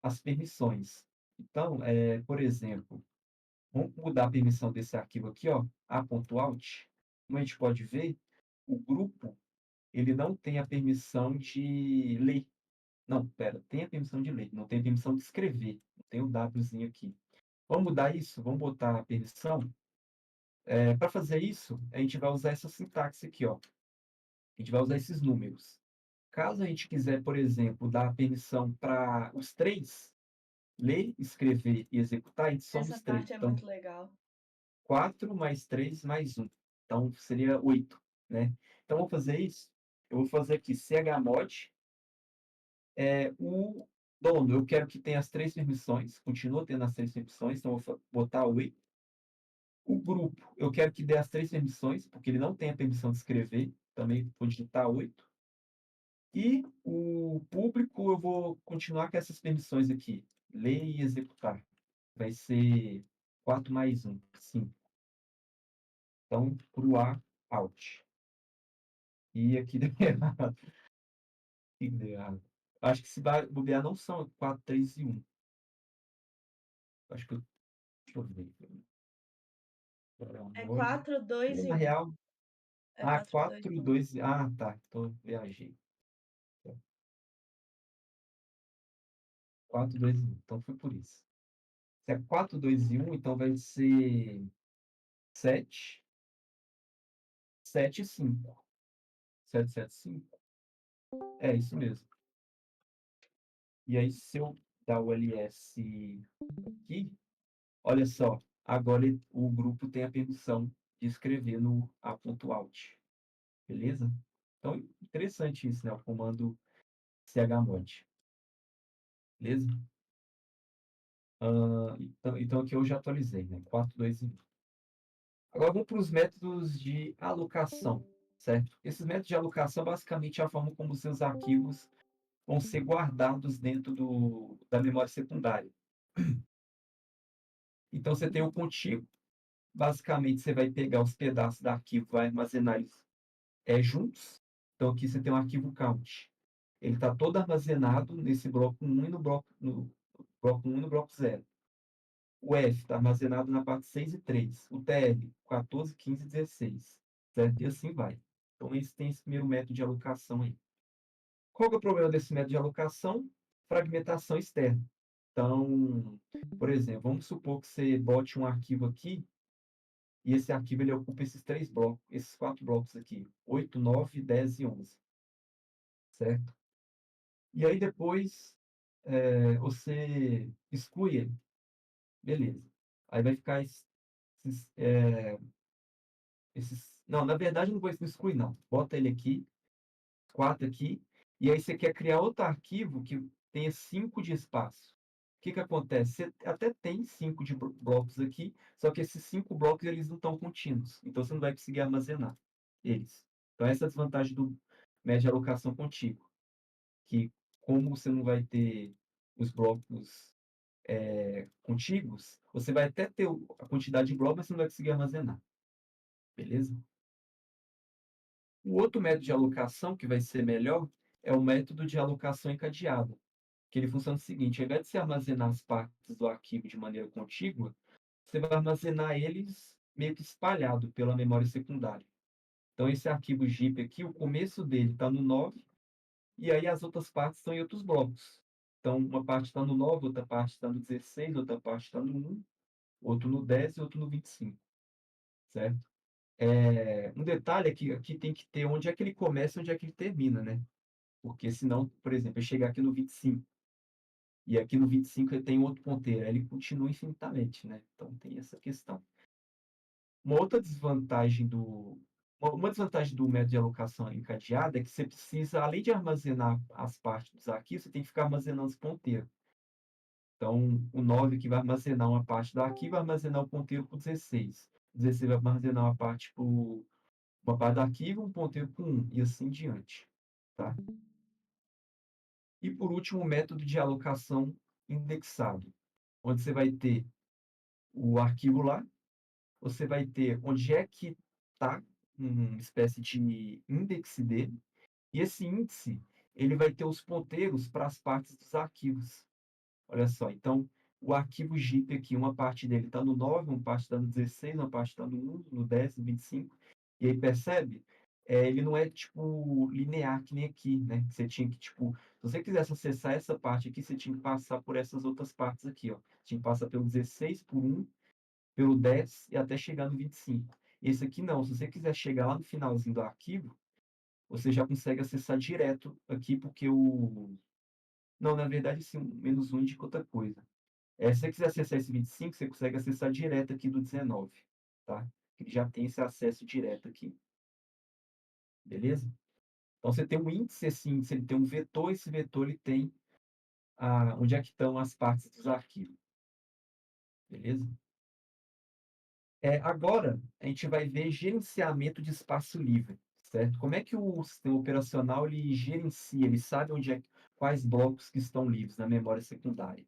as permissões. Então, por exemplo, vamos mudar a permissão desse arquivo aqui, ó, a.out. Como a gente pode ver, o grupo ele não tem a permissão de ler. Não, pera, tem a permissão de ler, não tem a permissão de escrever. Não tem o Wzinho aqui. Vamos mudar isso? Vamos botar a permissão? Para fazer isso, a gente vai usar essa sintaxe aqui, ó. A gente vai usar esses números. Caso a gente quiser, por exemplo, dar permissão para os três, ler, escrever e executar, a gente soma Essa os três. parte é Então, muito legal. 4 mais 3 mais 1. Então, seria 8, né? Então, vou fazer isso. Eu vou fazer aqui chmod. O dono, eu quero que tenha as três permissões. Continua tendo as três permissões, então eu vou botar 8. O grupo, eu quero que dê as três permissões, porque ele não tem a permissão de escrever. Também vou digitar 8. E o público, eu vou continuar com essas permissões aqui. Ler e executar. Vai ser 4 mais 1, 5. Então, para o A, out. E aqui deu errado. Aqui deu errado. Acho que se bobear não são 4, 3 e 1. Acho que eu... Deixa eu ver. É 4, 2 e Na 1. real... É Ah, 4, 2 4, e 1. 2... Ah, tá. Então, viajei. 4, 2 e 1. Então, foi por isso. Se é 4, 2 e 1, então vai ser 7, 7 e 5. 7, 7, 5. É isso mesmo. E aí, se eu dar o ls aqui, olha só, agora o grupo tem a permissão de escrever no a.out. Beleza? Então, interessante isso, né? O comando chmod. Beleza? Então aqui eu já atualizei, né? 4, 2 e 1. Agora vamos para os métodos de alocação, certo? Esses métodos de alocação basicamente é a forma como os seus arquivos vão ser guardados dentro da memória secundária. Então você tem o contíguo, basicamente você vai pegar os pedaços do arquivo, vai armazenar eles juntos. Então aqui você tem um arquivo count. Ele está todo armazenado nesse bloco 1 e no bloco 1 e no bloco 0. O F está armazenado na parte 6 e 3. O TR, 14, 15 e 16. Certo? E assim vai. Então, esse tem esse primeiro método de alocação aí. Qual que é o problema desse método de alocação? Fragmentação externa. Então, por exemplo, vamos supor que você bote um arquivo aqui e esse arquivo ele ocupa esses três blocos, esses quatro blocos aqui, 8, 9, 10 e 11. Certo? E aí depois você exclui ele. Beleza. Aí vai ficar Não, na verdade, não vou excluir, não. Bota ele aqui, 4 aqui, e aí você quer criar outro arquivo que tenha 5 de espaço. que acontece? Você até tem 5 de blocos aqui, só que esses 5 blocos eles não estão contínuos, então você não vai conseguir armazenar eles. Então essa é a desvantagem do método de alocação contígua, que como você não vai ter os blocos contíguos, você vai até ter a quantidade de blocos, mas você não vai conseguir armazenar, beleza? O outro método de alocação que vai ser melhor é o método de alocação encadeada, que ele funciona o seguinte: ao invés de você armazenar as partes do arquivo de maneira contígua, você vai armazenar eles meio que espalhado pela memória secundária. Então, esse arquivo zip aqui, o começo dele está no 9, e aí as outras partes estão em outros blocos. Então, uma parte está no 9, outra parte está no 16, outra parte está no 1, outro no 10 e outro no 25, certo? Um detalhe é que aqui tem que ter onde é que ele começa e onde é que ele termina, né? Porque senão, por exemplo, eu chegar aqui no 25, e aqui no 25 ele tem outro ponteiro, aí ele continua infinitamente, né? Então tem essa questão. Uma outra desvantagem uma desvantagem do método de alocação encadeada é que você precisa, além de armazenar as partes dos arquivos, você tem que ficar armazenando os ponteiros. Então, o 9 que vai armazenar uma parte do arquivo, vai armazenar o ponteiro para o 16. O 16 vai armazenar uma parte do arquivo, um ponteiro para 1, e assim diante. Tá? E por último, o método de alocação indexado, onde você vai ter o arquivo lá, você vai ter onde é que está uma espécie de índice dele, e esse índice ele vai ter os ponteiros para as partes dos arquivos. Olha só, então o arquivo zip aqui, uma parte dele está no 9, uma parte está no 16, uma parte está no 1, no 10, no 25, e aí percebe? Ele não é tipo linear que nem aqui, né? Você tinha que, tipo, se você quisesse acessar essa parte aqui, você tinha que passar por essas outras partes aqui, ó. Tinha que passar pelo 16, por 1, pelo 10 e até chegar no 25. Esse aqui não, se você quiser chegar lá no finalzinho do arquivo, você já consegue acessar direto aqui, porque o. Não, na verdade, sim, menos 1 indica outra coisa. Se você quiser acessar esse 25, você consegue acessar direto aqui do 19, tá? Ele já tem esse acesso direto aqui, beleza? Então você tem um índice, esse índice ele tem um vetor, esse vetor ele tem onde é que estão as partes dos arquivos, beleza? Agora, a gente vai ver gerenciamento de espaço livre, certo? Como é que o sistema operacional ele gerencia, ele sabe quais blocos que estão livres na memória secundária.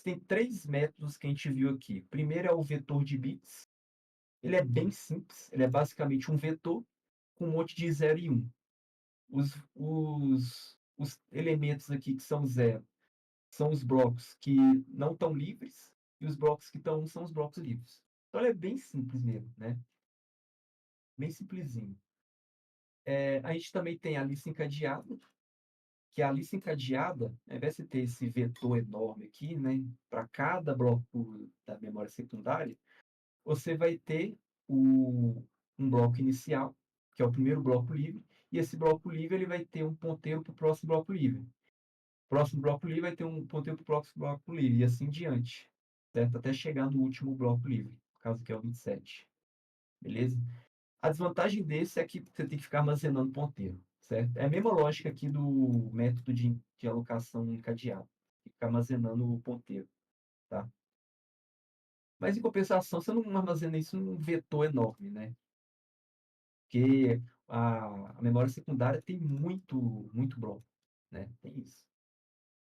Tem 3 métodos que a gente viu aqui. Primeiro é o vetor de bits. Ele é bem simples, ele é basicamente um vetor com um monte de 0 e 1. Os elementos aqui que são 0 são os blocos que não estão livres, e os blocos que estão são os blocos livres. Então, ele é bem simples mesmo, né? Bem simplesinho. A gente também tem a lista encadeada, que a lista encadeada, ao invés de ter esse vetor enorme aqui, né, para cada bloco da memória secundária, você vai ter um bloco inicial, que é o primeiro bloco livre, e esse bloco livre ele vai ter um ponteiro para o próximo bloco livre. O próximo bloco livre vai ter um ponteiro para o próximo bloco livre, e assim diante, certo? Até chegar no último bloco livre, no caso que é o 27. Beleza? A desvantagem desse é que você tem que ficar armazenando ponteiro, certo? É a mesma lógica aqui do método de alocação encadeada. Ficar armazenando o ponteiro, tá? Mas em compensação, você não armazena isso num vetor enorme, né? Porque a memória secundária tem muito bloco, né? Tem isso.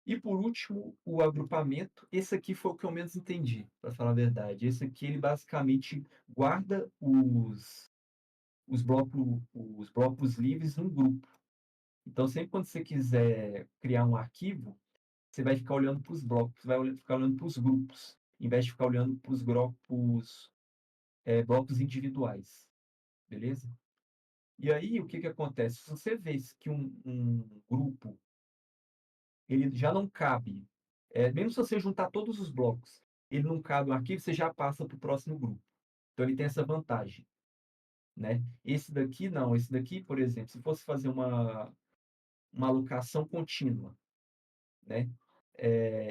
E por último, o agrupamento. Esse aqui foi o que eu menos entendi, para falar a verdade. Esse aqui, ele basicamente guarda os blocos livres num grupo. Então, sempre quando você quiser criar um arquivo, você vai ficar olhando para os blocos, vai ficar olhando para os grupos, em vez de ficar olhando para os blocos individuais. Beleza? E aí, o que acontece? Se você vê que um grupo ele já não cabe, mesmo se você juntar todos os blocos, ele não cabe no arquivo, você já passa para o próximo grupo. Então, ele tem essa vantagem, né? Esse daqui, não. Esse daqui, por exemplo, se fosse fazer uma alocação contínua, né?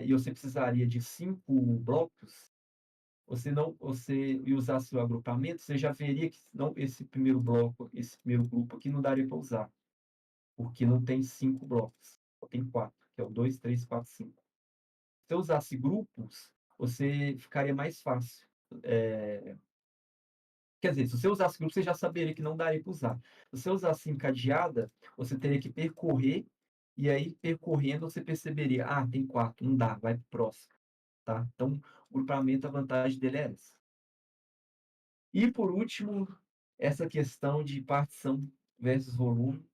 E você precisaria de 5 blocos, e usasse o agrupamento, você já veria que não, esse primeiro bloco, esse primeiro grupo aqui não daria para usar, porque não tem 5 blocos, só tem 4, que é o 2, 3, 4, 5. Se eu usasse grupos, você ficaria mais fácil. Quer dizer, se você usasse grupos, você já saberia que não daria para usar. Se você usasse encadeada, você teria que percorrer, e aí percorrendo você perceberia, ah, tem 4, não dá, vai para o próximo, tá? Então, o grupamento, a vantagem dele é essa. E por último, essa questão de partição versus volume,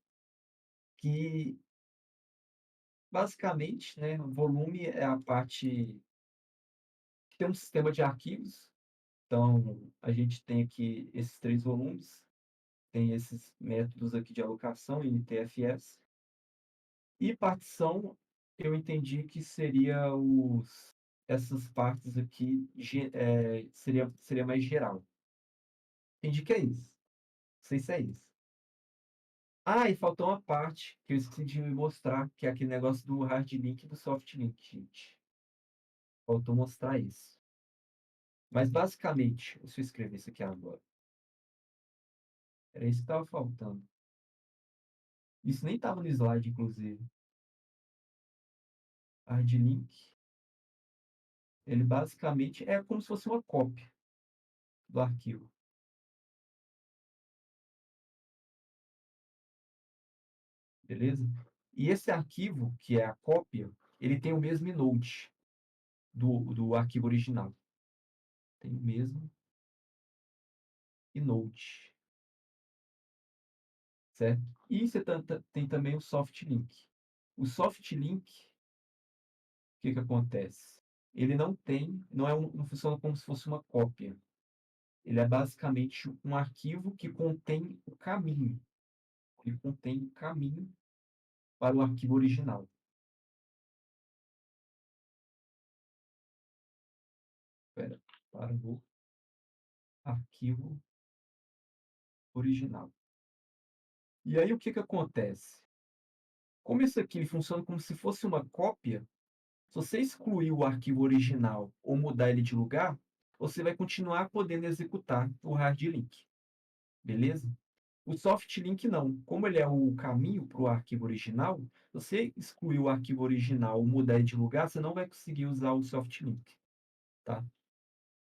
que basicamente, né, o volume é a parte que tem um sistema de arquivos. Então, a gente tem aqui esses 3 volumes, tem esses métodos aqui de alocação, NTFS. E partição, eu entendi que seria essas partes aqui, seria mais geral. Entendi que é isso. Não sei se é isso. Ah, e faltou uma parte que eu esqueci de mostrar, que é aquele negócio do hard link e do soft link, gente. Faltou mostrar isso. Mas basicamente, deixa eu escrever isso aqui agora. Era isso que estava faltando. Isso nem estava no slide, inclusive. Hard link, ele basicamente é como se fosse uma cópia do arquivo. Beleza? E esse arquivo, que é a cópia, ele tem o mesmo inode do arquivo original. Tem o mesmo inode. Certo? E você tem também o soft link. O soft link, o que que acontece? Ele não funciona como se fosse uma cópia. Ele é basicamente um arquivo que contém o caminho. Ele contém o caminho para o arquivo original. Espera, para o arquivo original. E aí o que que acontece? Como isso aqui ele funciona como se fosse uma cópia, se você excluir o arquivo original ou mudar ele de lugar, você vai continuar podendo executar o hard link. Beleza? O soft link não. Como ele é o caminho para o arquivo original, se você excluir o arquivo original ou mudar ele de lugar, você não vai conseguir usar o soft link. Tá?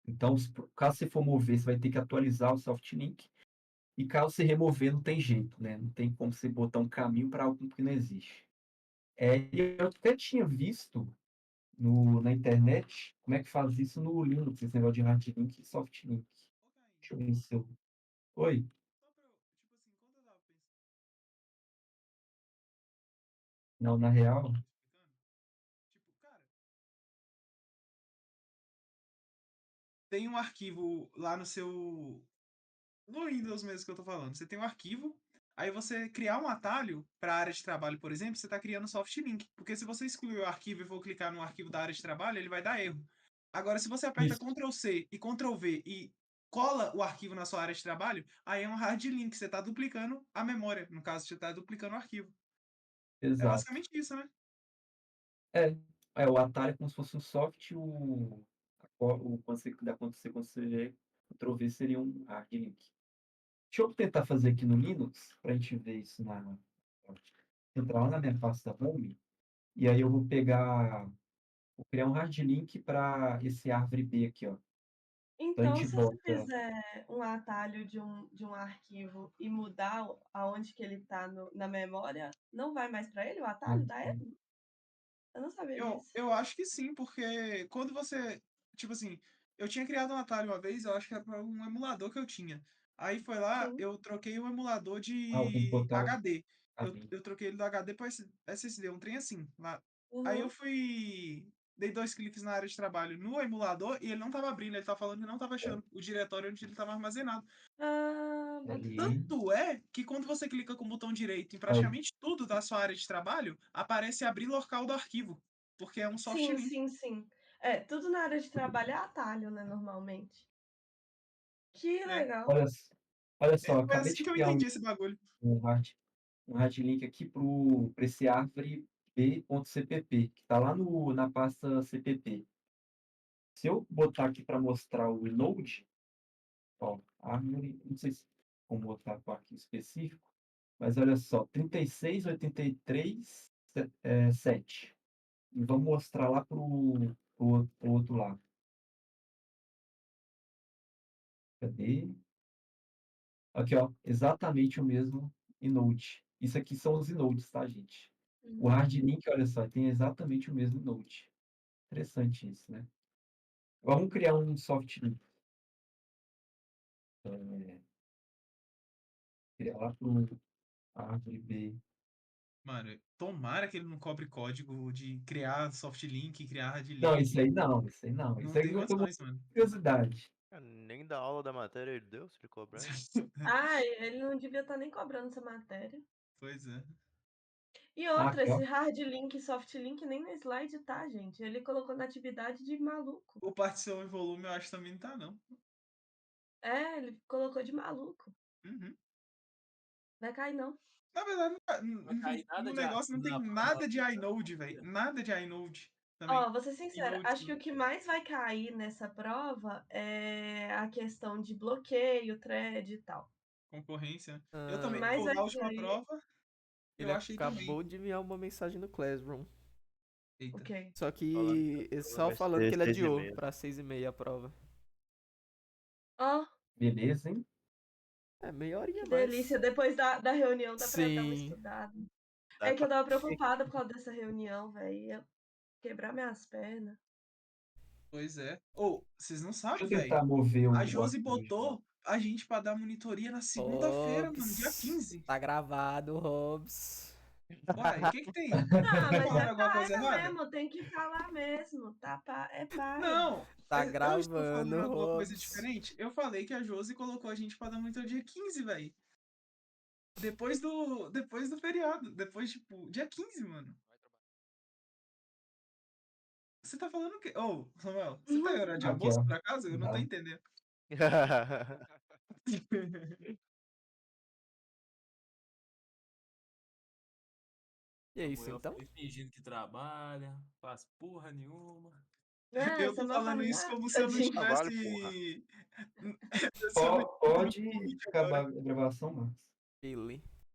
Então, caso você for mover, você vai ter que atualizar o soft link. E caso você remover, não tem jeito, né? Não tem como você botar um caminho para algo que não existe. E eu até tinha visto na internet como é que faz isso no Linux, esse negócio de hard link e soft link. Deixa eu ver se eu. Oi? Não, na real. Tem um arquivo lá no seu. No Windows mesmo que eu tô falando. Você tem um arquivo, aí você criar um atalho para a área de trabalho, por exemplo, você está criando soft link. Porque se você excluir o arquivo e for clicar no arquivo da área de trabalho, ele vai dar erro. Agora, se você aperta Isso, Ctrl C e Ctrl V e cola o arquivo na sua área de trabalho, aí é um hard link. Você está duplicando a memória. No caso, você está duplicando o arquivo. É exato. basicamente isso, né? É, o atalho é como se fosse um soft, quando você Ctrl V seria um hard link. Deixa eu tentar fazer aqui no Linux, para a gente ver isso entrar lá na minha pasta home, e aí eu vou criar um hard link para esse árvore B aqui, ó. Então a Então, gente se você bota. fizer um atalho de um arquivo e mudar aonde que ele está na memória, não vai mais para ele o atalho da erro? Eu não sabia disso. Eu acho que sim, porque quando você. Tipo assim, eu tinha criado um atalho uma vez, eu acho que era para um emulador que eu tinha. Aí foi lá, Sim. eu troquei o emulador Eu tenho que de botar o HD. caminho. Eu troquei ele do HD para SSD, um trem assim. Lá. Aí eu Uhum. fui. Dei 2 cliques na área de trabalho no emulador e ele não tava abrindo, ele tava falando que não tava achando o diretório onde ele tava armazenado. Ah, boto fé. Ali. Tanto é que quando você clica com o botão direito em Aí, praticamente tudo da sua área de trabalho, aparece abrir local do arquivo, porque é um soft Sim, link, sim, sim. É, tudo na área de trabalho é atalho, né, normalmente. Que né? legal. olha, olha É, só, foi acabei assim de que eu criar entendi esse bagulho. um hard, um hard link aqui para esse árvore b.cpp, que está lá na pasta cpp. Se eu botar aqui para mostrar o inode, ó, árvore, não sei se como botar com arquivo específico, mas olha só, 3683 7. E vamos mostrar lá pro outro lado. Cadê? Aqui, ó, exatamente o mesmo Inode. Isso aqui são os Inodes, tá, gente? O hard link, olha só, tem exatamente o mesmo Inode. Interessante isso, né? Vamos criar um soft link. Criar lá pro RGB. Mano, tomara que ele não cobre código de criar soft link, criar hard link. Não, isso aí não, isso aí não. Não Isso aí tem eu tô com condições, mano. curiosidade. Nem da aula da matéria ele deu, se ele cobrar. Ah, ele não devia estar nem cobrando essa matéria. Pois é. E outra, aqui, ó. esse hard link, soft link nem no slide tá, gente. Ele colocou na atividade de maluco. O partição e volume eu acho que também não tá, não. É, ele colocou de maluco. Uhum. Vai cair, não. Na verdade, Vai cair nada no de negócio não tem na nada de prova. inode, velho. Nada de inode também. Ó, vou ser sincera, Inode, acho que o que mais vai cair nessa prova é a questão de bloqueio, thread e tal. concorrência. Ah, Eu também, Mas pô, vai na última cair. prova, Ele eu achei também. acabou de enviar uma mensagem no Classroom. Eita. Ok. Só que Falando que a só prova vai falando ser que ele 6h30. adiou pra 6h30 a prova. Ó, Beleza, hein? É, meia horinha que a mais. delícia. Depois da reunião dá pra dar uma Sim. estudada. Dá É que eu pra- tava preocupada por causa dessa reunião, velho. Ia quebrar minhas pernas. Pois é. Ou, vocês não Deixa sabem, eu velho. tentar mover A o Josi arquivo de botou a gente pra dar monitoria na segunda-feira, mano, dia Hobbs, 15. tá gravado, Hobbs. Uai, o que que tem? Ah, mas Falaram é alguma coisa paia errada? mesmo, tem que falar mesmo. Tá, é paia. Não, Tá eu estou falando gravando, alguma coisa Hobbs. diferente. Eu falei que a Josi colocou a gente pra dar monitoria dia 15, velho. Depois do feriado. Depois, tipo, dia 15, mano. Você tá falando o quê? Ô, Samuel, você tá em horário de Aqui, almoço, ó. por acaso? Eu não tô Não. entendendo. E é isso Samuel então? fica fingindo que trabalha, faz porra nenhuma. É, Eu tô Samuel falando isso familiar, como se eu não tadinho. Trabalho, porra. tivesse. Se eu não tivesse Pode no Meet acabar agora. a gravação, Marcos. Ele.